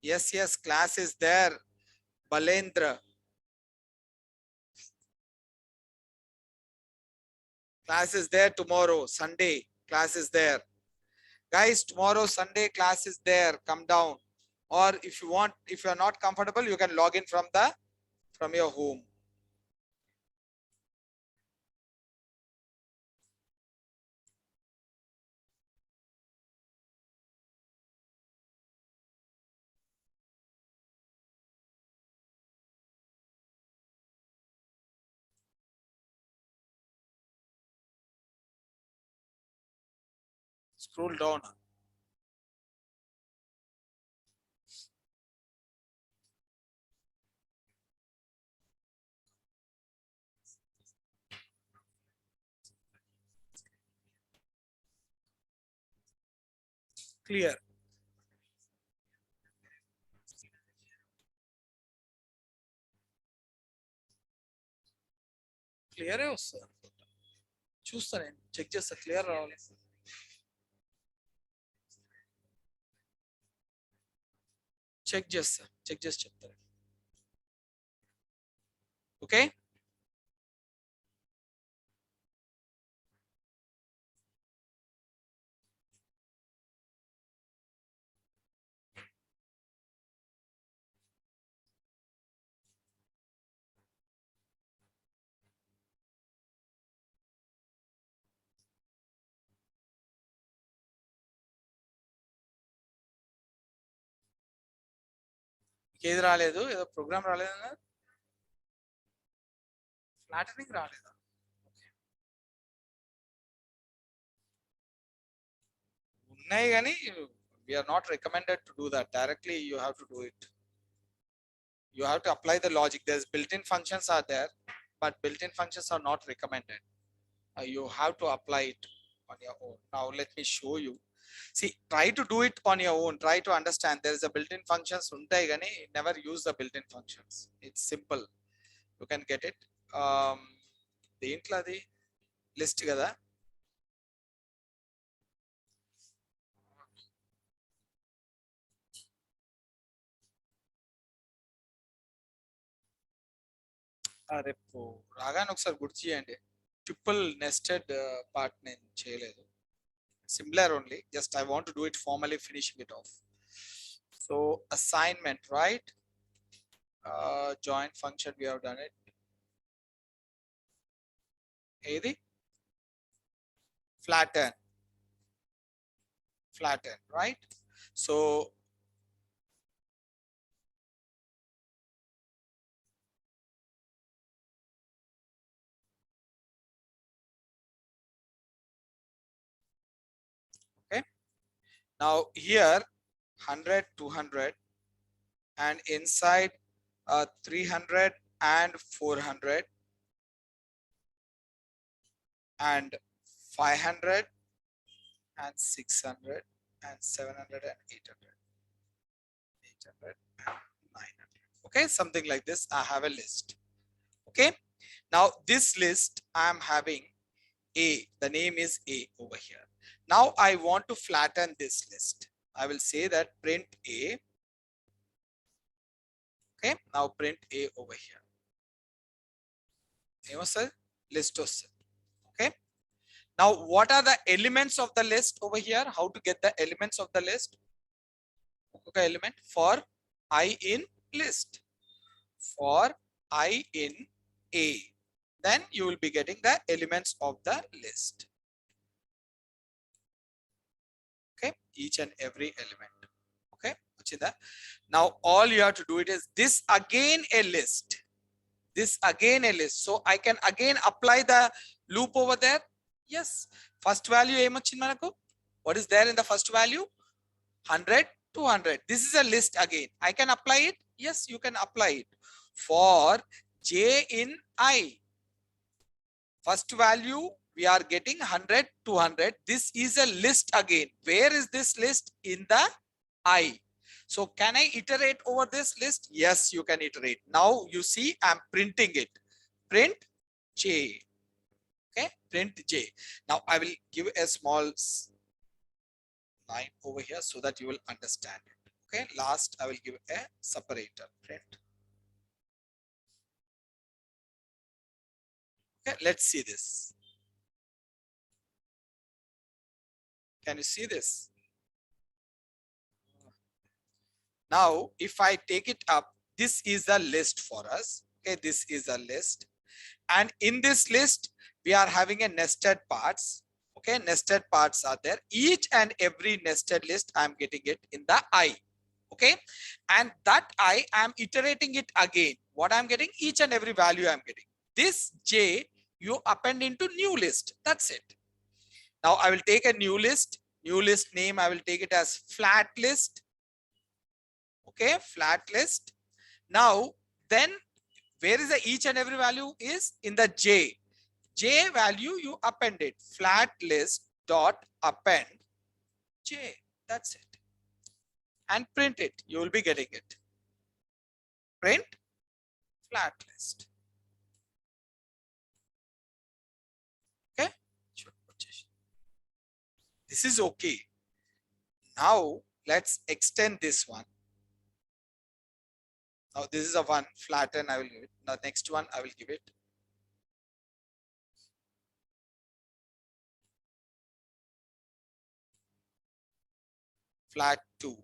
Yes, class is there. Balendra. Class is there tomorrow, Sunday. Class is there. Guys, tomorrow, Sunday, class is there. Come down. Or if you want, if you're not comfortable, you can log in from your home. Scroll down. Clear. క్లియరే వస్తుంది అనుకుంటా. చూస్తా నేను check చేస్తా clear రావాలి. Check చేసి చెప్తాను. Okay. ఏది రాలేదు, ఏదో ప్రోగ్రామ్ రాలేదన్నా, ఫ్లాటనింగ్ రాలేదా? ఉన్నాయి కానీ we are not recommended to do that directly. You have to do it. You have to apply the logic. There's built-in functions are there, but built-in functions are not recommended. You have to apply it on your own. Now let me show you. See, try to do it on your own. Try to understand. There is a built-in functions untai gani never use the built-in functions. It's simple. You can get it. దేంట్లో అది list కదా. రేపు రాగానే ఒకసారి గుర్తు చేయండి. Triple nested part నేను చేయలేదు. Similar only, just I want to do it formally, finishing it off. So assignment, right? Joint function, we have done it. Edi flatten, right? So okay, now here 100, 200, and inside 300 and 400 and 500 and 600 and 700 and 800, 800 and 900. Okay, something like this. I have a list. Okay, now this list I am having A, the name is A over here. Now I want to flatten this list. I will say that print A. Okay, now print A over here. List. Okay, now what are the elements of the list over here? How to get the elements of the list? Okay, element for I in list. For I in A, then you will be getting the elements of the list. Okay, each and every element. Okay, now all you have to do it is this again a list. This again a list. So I can again apply the loop over there. Yes, first value ఏమొచ్చింది మనకు? What is there in the first value? 100, 200. This is a list again. I can apply it. Yes, you can apply it. For j in I, first value we are getting 100, 200. This is a list again. Where is this list? In the I. So can I iterate over this list? Yes, you can iterate. Now you see I'm printing it. Print j. Okay, print J. Now I will give a small line over here so that you will understand it. Okay, last I will give a separator, print. Okay, let's see this. Can you see this? Now, if I take it up, this is a list for us. Okay, this is a list. And in this list, we are having a nested parts. Okay, nested parts are there. Each and every nested list, I'm getting it in the I. Okay, and that I am iterating it again. What I'm getting, each and every value I'm getting. This J, you append into new list. That's it. Now I will take a new list name. I will take it as flat list. Okay, flat list. Now, then where is the each and every value is in the J. J value you append it. Flat list dot append J. That's it. And print it. You will be getting it. Print flat list. Okay. This is okay. Now let's extend this one. Now this is a one flatten. I will give it. The next one I will give it. Flat 2.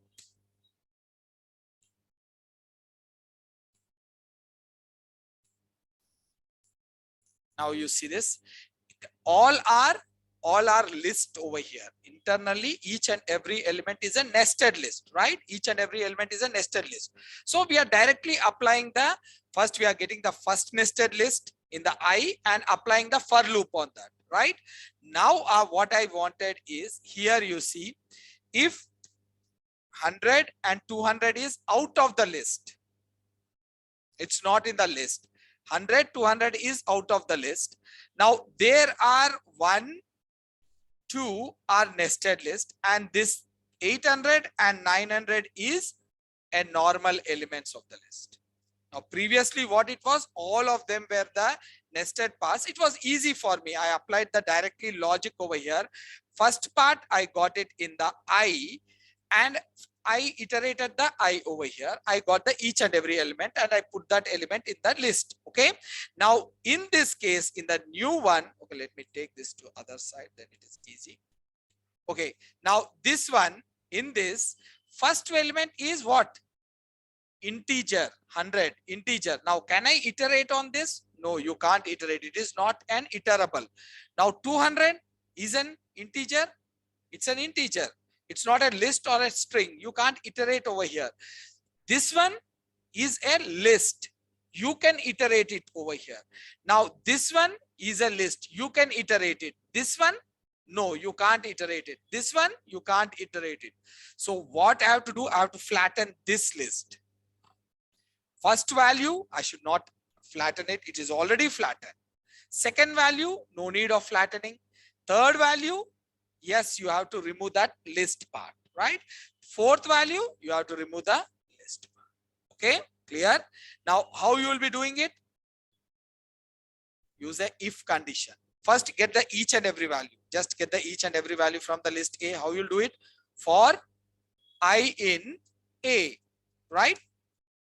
Now you see this. All are list over here. Internally, each and every element is a nested list, right? Each and every element is a nested list. So we are directly applying the first. We are getting the first nested list in the I and applying the for loop on that, right? Now what I wanted is here you see if 100 and 200 is out of the list. It's not in the list. 100, 200 is out of the list. Now there are 1, 2 are nested list, and this 800 and 900 is a normal elements of the list. Now previously what it was, all of them were the nested parts. It was easy for me. I applied the directly logic over here. First part I got it in the I, and I iterated the I over here. I got the each and every element and I put that element in the list. Okay. Now in this case, in the new one, okay, let me take this to other side, then it is easy. Okay. Now this one, in this first element is what? Integer, 100, integer. Now can I iterate on this? No, you can't iterate. It is not an iterable. Now 200 is an integer. It's an integer. It's not a list or a string. You can't iterate over here. This one is a list. You can iterate it over here. Now this one is a list. You can iterate it. This one, no, you can't iterate it. This one, you can't iterate it. So what I have to do, I have to flatten this list. First value, I should not flatten it. It is already flattened. Second value, no need of flattening. Third value, yes, you have to remove that list part, right? Fourth value, you have to remove the list part. Okay, clear? Now, how you will be doing it? Use a if condition. First, get the each and every value. Just get the each and every value from the list A. How you'll do it? For I in A, right?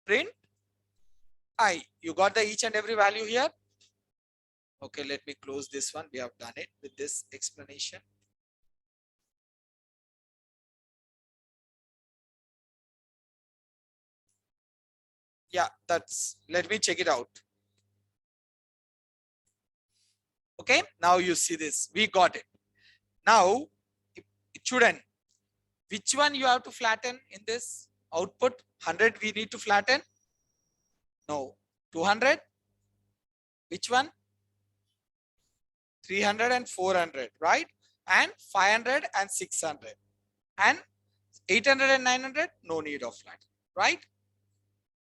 Print I. You got the each and every value here? Okay, let me close this one. We have done it with this explanation. Yeah, that's, let me check it out. Okay, now you see this. We got it. Now, it shouldn't. Which one you have to flatten in this output? 100 we need to flatten? No. 200? Which one? 300 and 400, right? And 500 and 600. And 800 and 900, no need of flatten, right?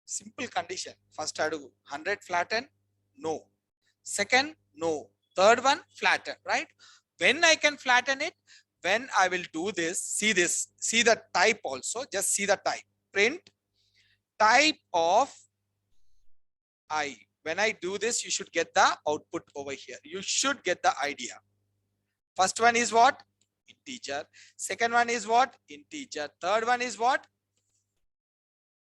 Simple condition. First I do 100 flatten, no. Second, no. Third one, flatten, right? When I can flatten it, when I will do this, see this, see the type also, just see the type. Print type of I. when I do this, you should get the output over here. You should get the idea. First one is what? Integer. Second one is what? Integer. Third one is what?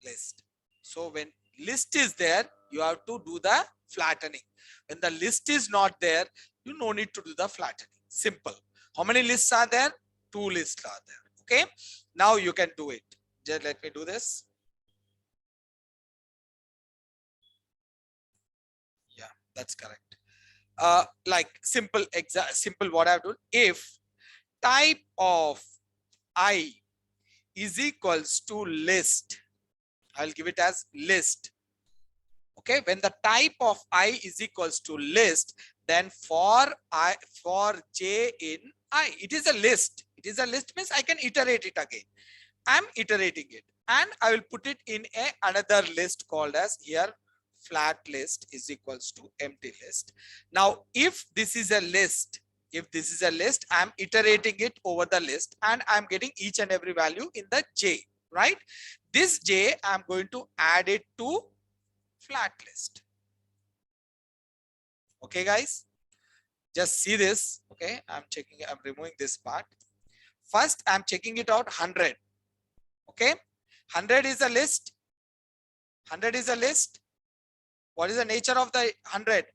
List. So when list is there, you have to do the flattening. When the list is not there, you no need to do the flattening. Simple. How many lists are there? 2 lists are there. Okay. Now you can do it. Just let me do this. Yeah, that's correct. Like simple what I've done. If type of I is equals to list, I'll give it as list. Okay, when the type of I is equals to list, then for j in I, it is a list. It is a list means I can iterate it again. I'm iterating it and I will put it in another list called as here flat list is equals to empty list. Now, if this is a list, I'm iterating it over the list and I'm getting each and every value in the j, right? This j, I'm going to add it to flat list. Okay, guys, just see this. Okay, I'm removing this part. First, I'm checking it out 100. Okay, 100 is a list. 100 is a list. What is the nature of the 100?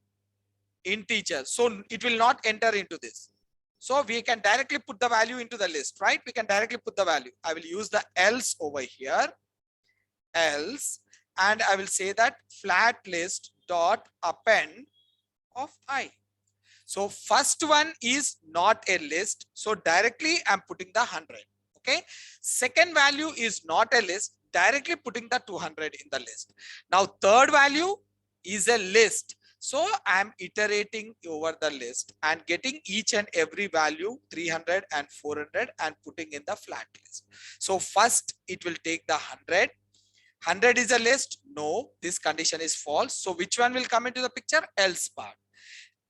Integer. So it will not enter into this. So we can directly put the value into the list, right? We can directly put the value. I will use the else over here. Else, and I will say that flat list dot append of I. So first one is not a list. So directly I'm putting the 100. Okay. Second value is not a list. Directly putting the 200 in the list. Now third value is a list. So I'm iterating over the list and getting each and every value 300 and 400 and putting in the flat list. So first it will take the 100. 100 is a list. No, this condition is false. So which one will come into the picture? Else part.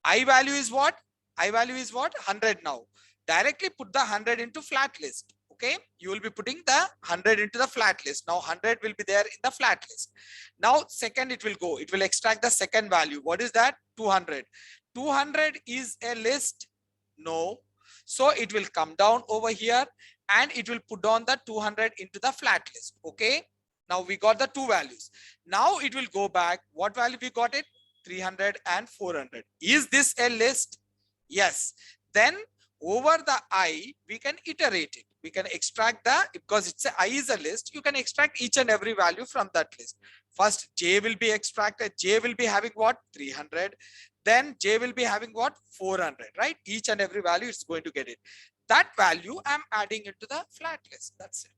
I value is what? I value is what? 100 now. Directly put the 100 into flat list. Okay. You will be putting the 100 into the flat list. Now 100 will be there in the flat list. Now second it will go. It will extract the second value. What is that? 200. 200 is a list. No. So it will come down over here and it will put on the 200 into the flat list. Okay. Now we got the two values. Now it will go back. What value we got it? 300 and 400. Is this a list? Yes. Then over the I, we can iterate it. We can extract because it's I is a list, you can extract each and every value from that list. First, j will be extracted. J will be having what? 300. Then j will be having what? 400, right? Each and every value is going to get it. That value I'm adding into the flat list. That's it.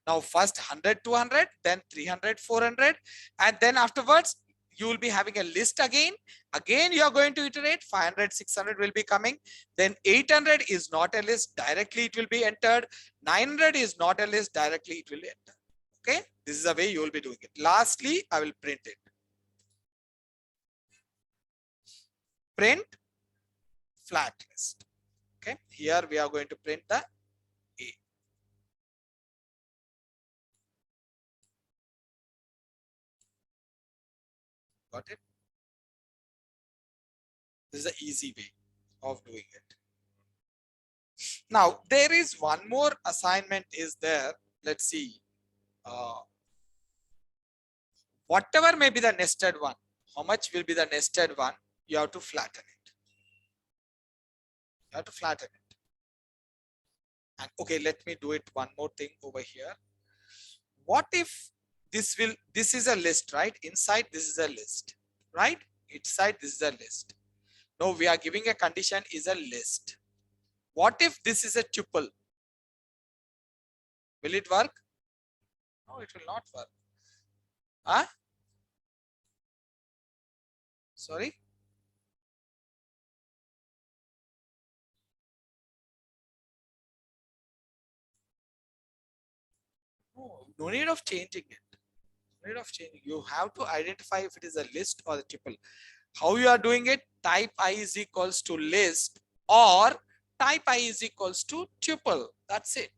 Now first 100, 200, then 300, 400, and then afterwards you will be having a list again. Again, you are going to iterate. 500, 600 will be coming. Then 800 is not a list. Directly it will be entered. 900 is not a list. Directly it will enter. Okay. This is the way you will be doing it. Lastly, I will print it. Print flat list. Okay. Here we are going to print the A. Got it? This is an easy way of doing it. Now, there is one more assignment is there. Let's see. Whatever may be the nested one, how much will be the nested one? You have to flatten it. You have to flatten it. And okay, let me do it one more thing over here. What if this is a list, right? Inside this is a list, right? Inside this is a list. No, we are giving a condition is a list. What if this is a tuple? Will it work? No, it will not work. Huh? Sorry. No need of changing it. No need of changing. You have to identify if it is a list or a tuple. How you are doing it? Type I is equals to list or type I is equals to tuple. That's it.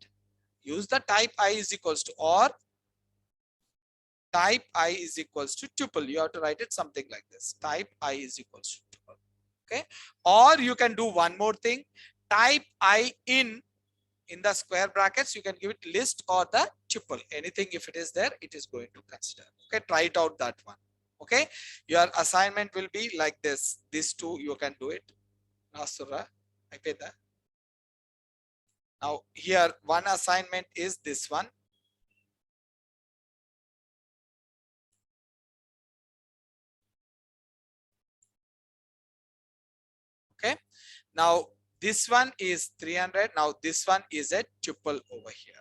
Use the type I is equals to or type I is equals to tuple. You have to write it something like this. Type I is equals to tuple. Okay. Or you can do one more thing. Type I in the square brackets, you can give it list or the tuple. Anything if it is there, it is going to consider. Okay. Try it out that one. Okay. Your assignment will be like this. These two you can do it. Nasura, I pay that. Now here one assignment is this one. Okay. Now this one is 300. Now this one is a tuple over here.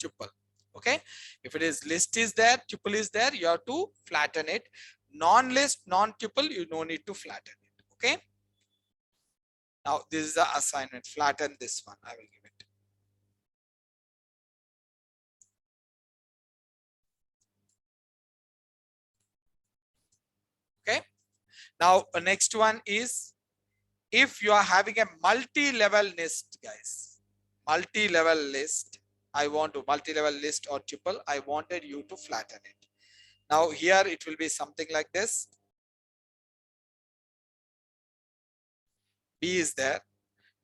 Tuple. Okay. If it is list is there, tuple is there, you have to flatten it. Non-list, non-tuple, you no need to flatten it. Okay. Now this is the assignment. Flatten this one. I will give it. Okay. Now next one is if you are having a multi-level list, guys. Multi-level list. I want to multi-level list or tuple. I wanted you to flatten it. Now here it will be something like this. B is there.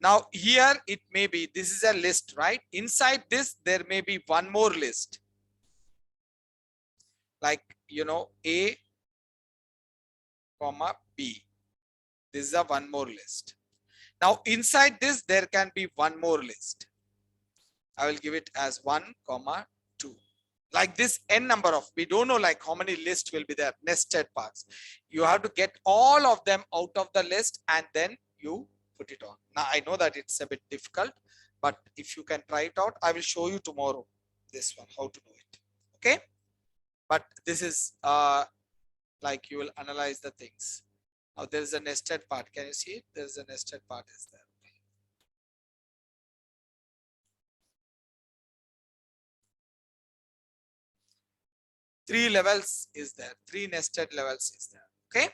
Now here it may be, this is a list, right? Inside this, there may be one more list. Like, you know, A, comma, B. This is a one more list. Now inside this, there can be one more list. I will give it as 1, 2. Like this n number of, we don't know like how many lists will be there, nested parts. You have to get all of them out of the list and then you put it on. Now I know that it's a bit difficult, but if you can try it out, I will show you tomorrow this one, how to do it. Okay. But this is like you will analyze the things. Now there is a nested part. Can you see it? There's a nested part is there. 3 levels is there. 3 nested levels is there. Okay.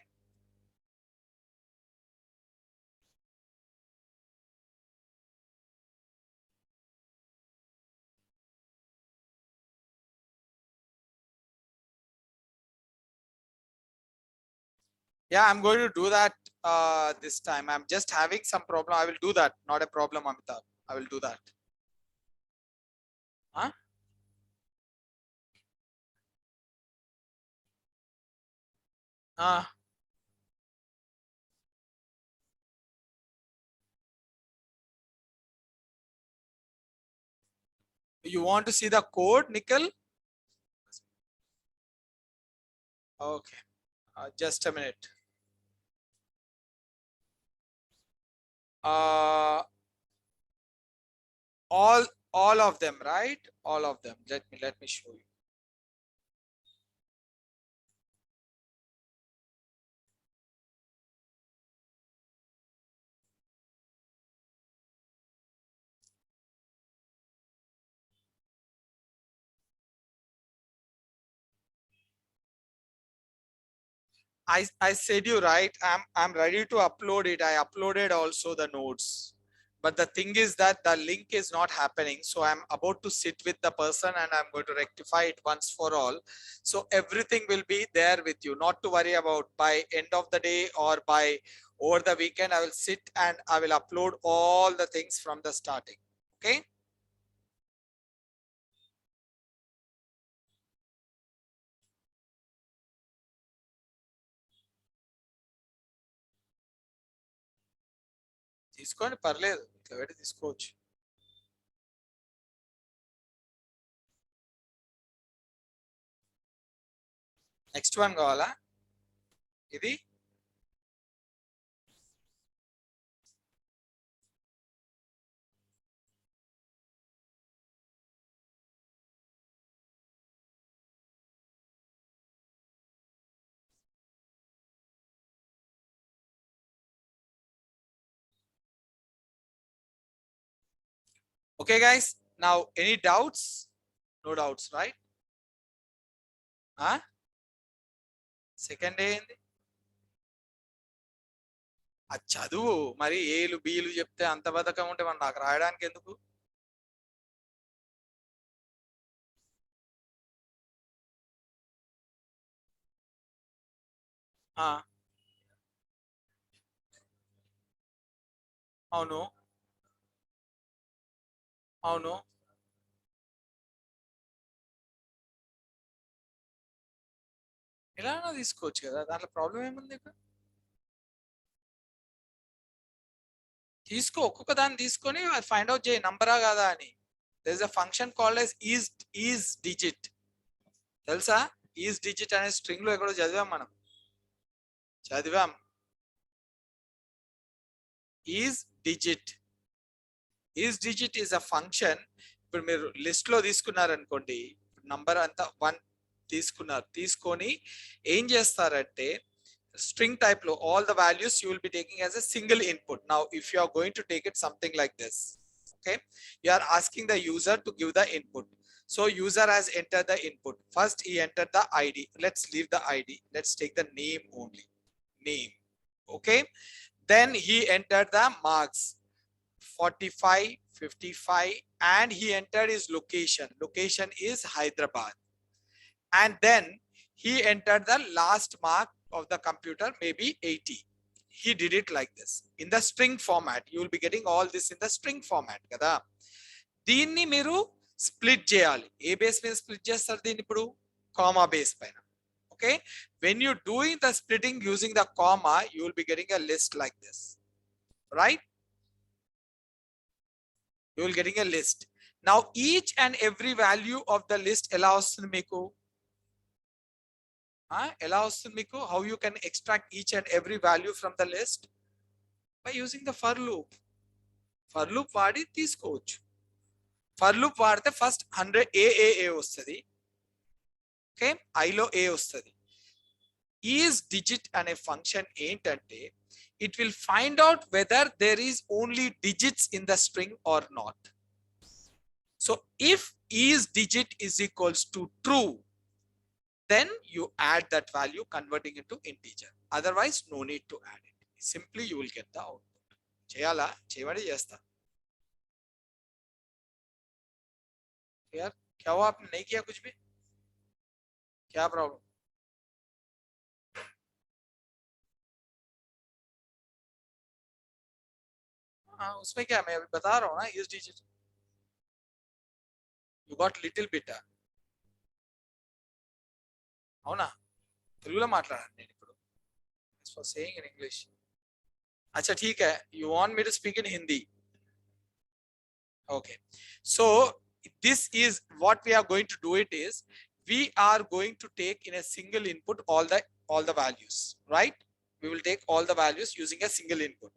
Yeah, I'm going to do that this time. I'm just having some problem. I will do that. Not a problem, Amitabh. I will do that. Huh? You want to see the code, Nikhil? Okay. Just a minute. All of them, right? All of them. Let me show you. I said you right. I'm ready to upload it. I uploaded also the notes. But the thing is that the link is not happening. So I'm about to sit with the person and I'm going to rectify it once for all. So everything will be there with you. Not to worry about by end of the day or by over the weekend. I will sit and I will upload all the things from the starting. Okay. తీసుకోండి పర్లేదు ఇట్లా పెట్టి తీసుకోవచ్చు. Next one కావాలా ఇది? Okay, guys. Now, any doubts? No doubts, right? Huh? Second day ఏంది? అది చదువు మరి ఏలు బీలు చెప్తే అంత బద్ధకం ఉంటే మనం నాకు రాయడానికి ఎందుకు? అవును. అవును. ఎలాగైనా తీసుకోవచ్చు కదా, దాంట్లో ప్రాబ్లం ఏముంది ఇక్కడ? తీసుకో, ఒక్కొక్క దాన్ని తీసుకొని ఫైండ్ అవుట్ చేయి నంబరా కాదా అని. There is a function called as is digit. తెలుసా? ఈజ్ డిజిట్ అనే స్ట్రింగ్ లో ఎక్కడో చదివాం మనం. చదివాం. Is digit. Is digit is a function. ఇప్పుడు మీరు లిస్ట్ లో తీసుకున్నారనుకోండి, నంబర్ అంతా 1 తీసుకున్నారు, తీసుకొని ఏం చేస్తారంటే string type లో all the values you will be taking as a single input. Now if you are going to take it something like this, okay, you are asking the user to give the input. So user has entered the input. First he entered the id. Let's leave the id, let's take the name only. Name. Okay, then he entered the marks 45, 55, and he entered his location. Location is Hyderabad. And then he entered the last mark of the computer, maybe 80. He did it like this in the string format. You will be getting all this in the string format kada. దీన్ని మీరు split చేయాలి. ఏ base మీద split చేస్తారు దీన్ని? ఇప్పుడు comma base పైన. Okay, when you doing the splitting using the comma, you will be getting a list like this, right? You will getting a list. Now each and every value of the list ఎలా వస్తుంది మీకు? ఎలా వస్తుంది మీకు? How you can extract each and every value from the list? By using the for loop. For loop వాడి తీసుకోవచ్చు. For loop వాడితే first 100 a వస్తుంది. ఓకే, i లో a వస్తుంది. ఈజ్ డిజిట్ అనే ఫంక్షన్ ఏంటంటే it will find out whether there is only digits in the string or not. So if is digit is equals to true, then you add that value converting into integer. Otherwise no need to add it. Simply you will get the output. Cheyala, cheyvadi chesta. यार क्या हुआ, आपने नहीं किया कुछ भी? क्या problem? हाँ उसमें क्या, मैं अभी बता रहा हूँ ना, use digit. You got little bit. అవునా? తెలుగులో మాట్లాడండి నేను ఇప్పుడు. For saying in English. अच्छा ठीक है, you want me to speak in Hindi? Okay, so this is what we are going to do. It is we are going to take in a single input all the values, right? We will take all the values using a single input.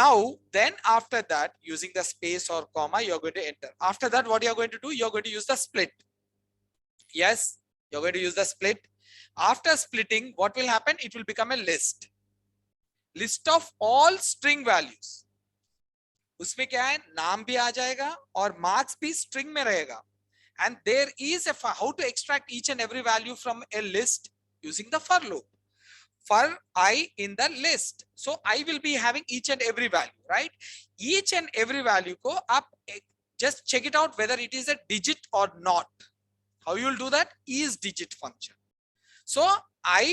Now then after that, using the space or comma, you are going to enter. After that what you are going to do, you are going to use the split. Yes, you are going to use the split. After splitting, what will happen? It will become a list of all string values. उसमें क्या है, नाम भी आ जाएगा और marks भी string में रहेगा. And there is a how to extract each and every value from a list using the for loop. For I in the list, so I will be having each and every value, right? Each and every value ko up just check it out whether it is a digit or not. How you will do that? Is digit function. So I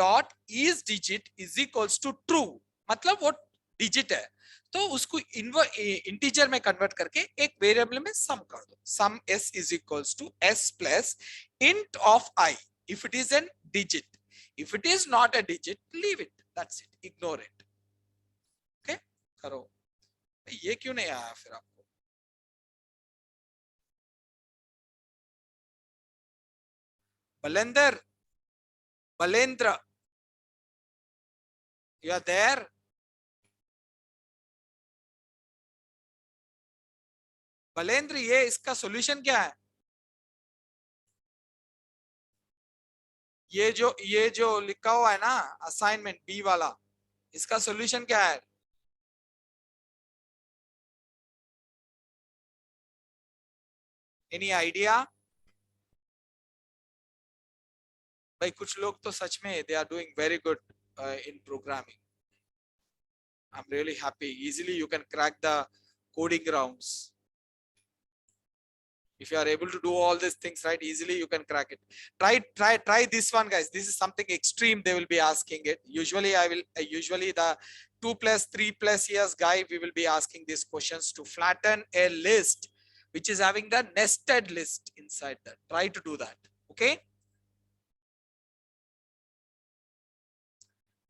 dot is digit is equals to true. मतलब वो digit है तो उसको integer में convert करके एक variable में सम कर दो. सम s is equals to s plus int of I if it is a digit. If it is not a digit, leave it. That's it. Ignore it. Okay? करो. ये क्यों नहीं आया फिर आपको? बलेंदर, Balendra, you are there? Balendra, ये इसका सॉल्यूशन क्या है? ये जो लिखा हुआ है ना असाइनमेंट बी वाला, इसका सॉल्यूशन क्या है? Any idea? भाई कुछ लोग तो सच में they are doing very good in programming. I am really happy. Easily you can crack the coding rounds. If you are able to do all these things right easily, you can crack it. Try this one, guys. This is something extreme. They will be asking it. Usually usually the 2+3+ years guy, we will be asking these questions to flatten a list which is having the nested list inside that. Try to do that. Okay.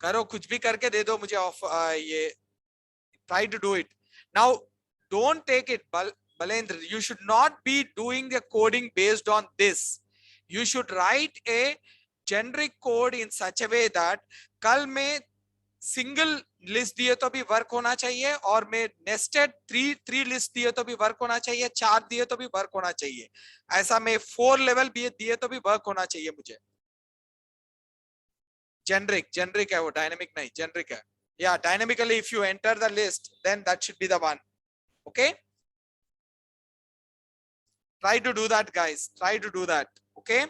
करो कुछ भी करके दे दो मुझे of ये. Try to do it. Now, don't take it, Balendra. You should not be doing the coding based on this. You should write a generic code in such a way that कल में single list दिए तो भी work होना चाहिए, और मैं nested three list दिए तो भी वर्क होना चाहिए, 4 दिए तो भी वर्क होना चाहिए, ऐसा मैं 4 लेवल भी दिए तो भी वर्क होना चाहिए मुझे. जेनरिक है वो, डायनेमिक नहीं, जेनरिक है. Yeah, dynamically if you enter the list, then that should be the one. Okay, try to do that, guys. Try to do that. Okay,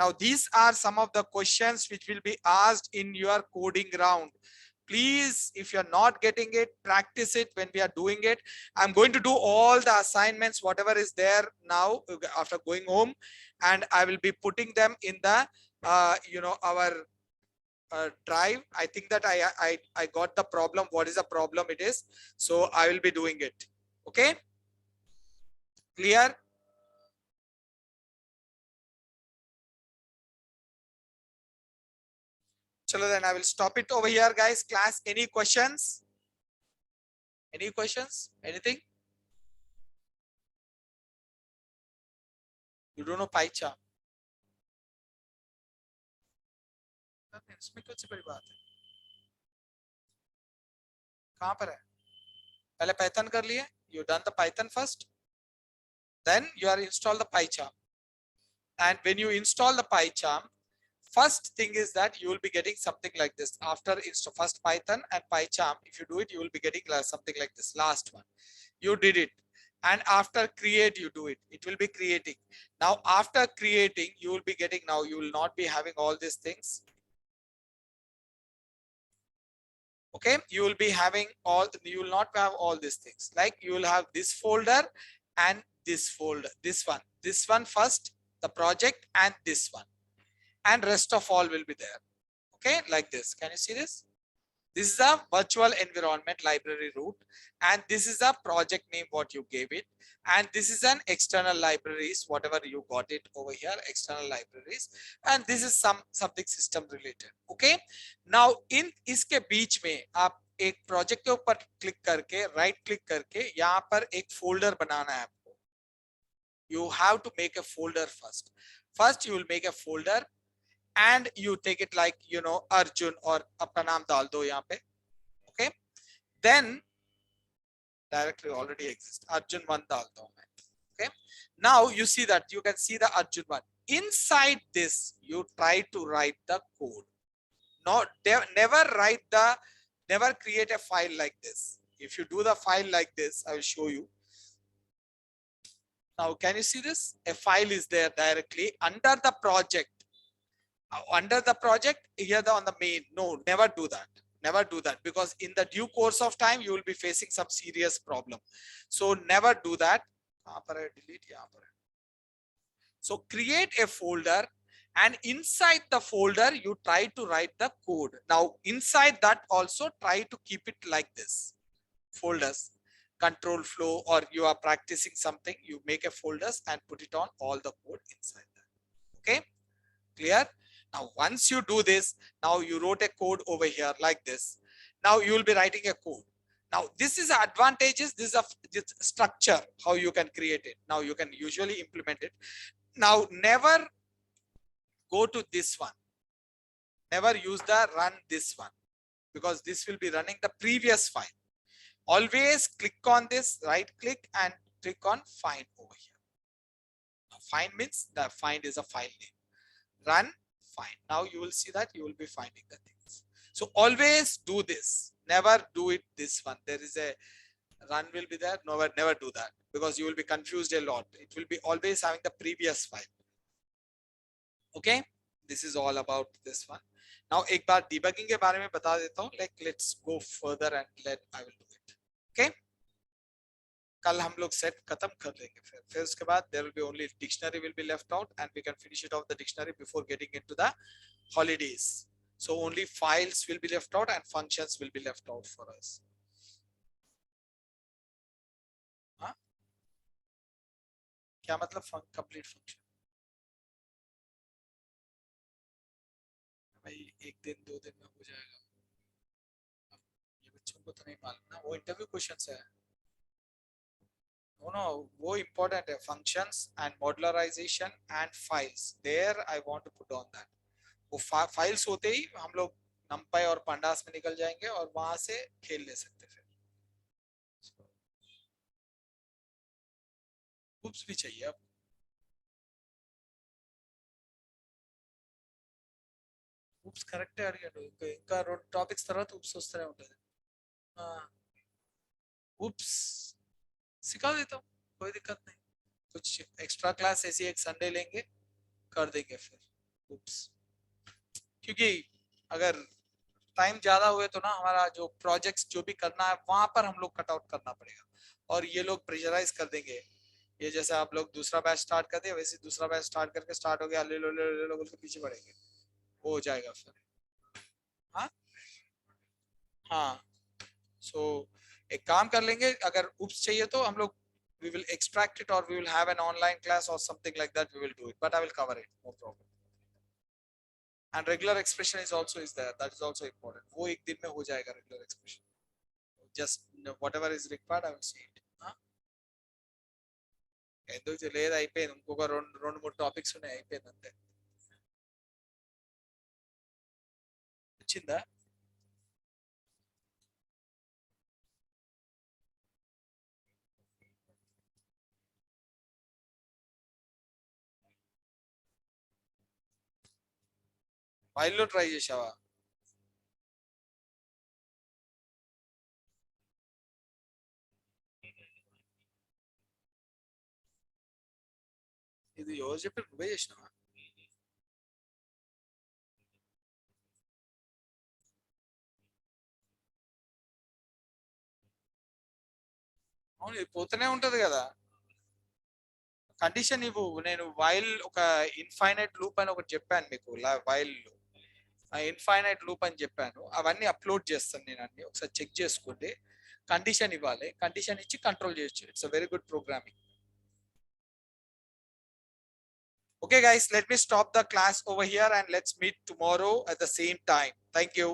now these are some of the questions which will be asked in your coding round. Please, if you're not getting it, practice it when we are doing it. I'm going to do all the assignments, whatever is there now after going home, and I will be putting them in the our drive. I think that I got the problem. What is the problem it is? So I will be doing it. Okay, clear? Chalo, then I will stop it over here, guys. Class, any questions? Any questions? Anything? You don't know PyCharm? इसमें कुछ बड़ी बात है. कहाँ पर है? पहले Python कर लिए. You done the Python first. Then you are install the PyCharm. And when you install the PyCharm, first thing is that you will be getting something like this. After install first Python and PyCharm, if you do it, you will be getting something like this. Last one, you did it. And after create, you do it. It will be creating. Now, after creating, you will be getting, now you will not be having all these things. Okay, you will be having all, you will not have all these things. Like you will have this folder and this folder, this one first, the project, and this one, and rest of all will be there. Okay, like this. Can you see this? This is a virtual environment library root, and this is a project name what you gave it, and this is an external libraries, whatever you got it over here, external libraries, and this is something system related. Okay, now in इसके बीच में आप एक project के ऊपर click करके, right click करके, यहाँ पर एक फोल्डर बनाना है आपको. You have to make a folder first. First you will make a folder and you take it like, you know, Arjun, or अपना नाम डाल दो यहाँ पे. Okay, then directory already exists, Arjun 1 डालता हूँ मैं. Okay, now you see that, you can see the Arjun 1. Inside this you try to write the code. Never create a file like this. If you do the file like this, I will show you. Now can you see this? A file is there directly under the project. Under the project here, on the main. No, never do that. Never do that, because in the due course of time you will be facing some serious problem. So never do that. Delete. So create a folder, and inside the folder you try to write the code. Now inside that also try to keep it like this. Folders, control flow, or you are practicing something, you make a folders and put it on all the code inside that. Okay, clear? Now, once you do this, now you wrote a code over here like this. Now you will be writing a code. Now this is advantages. This is this structure, how you can create it. Now you can usually implement it. Now never go to this one. Never use the run this one, because this will be running the previous file. Always click on this, right click and click on find over here. Now, find means the find is a file name. Run. Fine. Now you will see that you will be finding the things. So always do this. Never do it this one. There is a run will be there. Never do that, because you will be confused a lot. It will be always having the previous file. Okay. This is all about this one. Now एक बार debugging के बारे में बता देता हूँ. Like let's go further and I will do it. Okay. कल हम लोग सेट खत्म कर लेंगे फिर उसके बाद there will be only dictionary will be left out and we can finish it off the dictionary before getting into the holidays. So only files will be left out and functions will be left out for us. हाँ क्या मतलब complete function? भाई एक दिन 2 दिन में हो जाएगा, अब ये बच्चों को तो नहीं मालूम ना, वो इंटरव्यू क्वेश्चंस है। No, वो important है, functions and modularization and files. There I want to put on that. वो फाइल्स होते ही हम लोग नंपाई और pandas में निकल जाएंगे और वहां से खेल ले सकते फिर। Oops भी चाहिए अब। Oops కరెక్టే అడిగాడు, ఇంకా 2 టాపిక్స్ తర్వాత oops వస్తూనే ఉంటుంది। oops सिखा देता हूँ, कोई दिक्कत नहीं, कुछ एक्स्ट्रा क्लास ऐसी एक संडे लेंगे, कर देंगे फिर oops। क्योंकि अगर टाइम ज्यादा हुए तो ना हमारा जो प्रोजेक्ट्स जो भी करना है वहां पर हम लोग कट आउट करना पड़ेगा, और ये लोग प्रेशराइज कर देंगे। ये जैसे आप लोग दूसरा बैच स्टार्ट कर दिया, वैसे दूसरा बैच स्टार्ट करके स्टार्ट हो गया, ले लो बोल के पीछे पड़ेंगे, वो हो जाएगा फिर। हाँ हाँ, सो एक काम कर लेंगे, अगर उप्स चाहिए तो हम लोग we will extract it or we will have an online class or something like that, we will do it, but I will cover it, no problem. And regular expression is also is there, that is also important, वो एक दिन में हो जाएगा regular expression, just whatever is required I will see it. हाँ ఎందుకు లేదు, అయిపోయింది, ఇంకొక రెండు మూడు టాపిక్స్ ఉన్నాయి, అయిపోయింది అంతే। వచ్చిందా? ఫైల్లో ట్రై చేసావా? ఇది ఎవరు చెప్పారు, నువ్వే చేసినావా? అవును, ఇది పోతూనే ఉంటది కదా। కండిషన్ ఇవ్వు, నేను వైల్ ఒక ఇన్ఫైనైట్ లూప్ అని ఒకటి చెప్పాను మీకు, వైల్ ఇన్ఫైనైట్ లూప్ అని చెప్పాను, అవన్నీ అప్లోడ్ చేస్తాను నేను, అన్ని ఒకసారి చెక్ చేసుకోండి, కండిషన్ ఇవ్వాలి, కండిషన్ ఇచ్చి కంట్రోల్ చేయొచ్చు, it's a very good programming. Okay guys, let me stop the class over here and let's meet tomorrow at the same time. Thank you.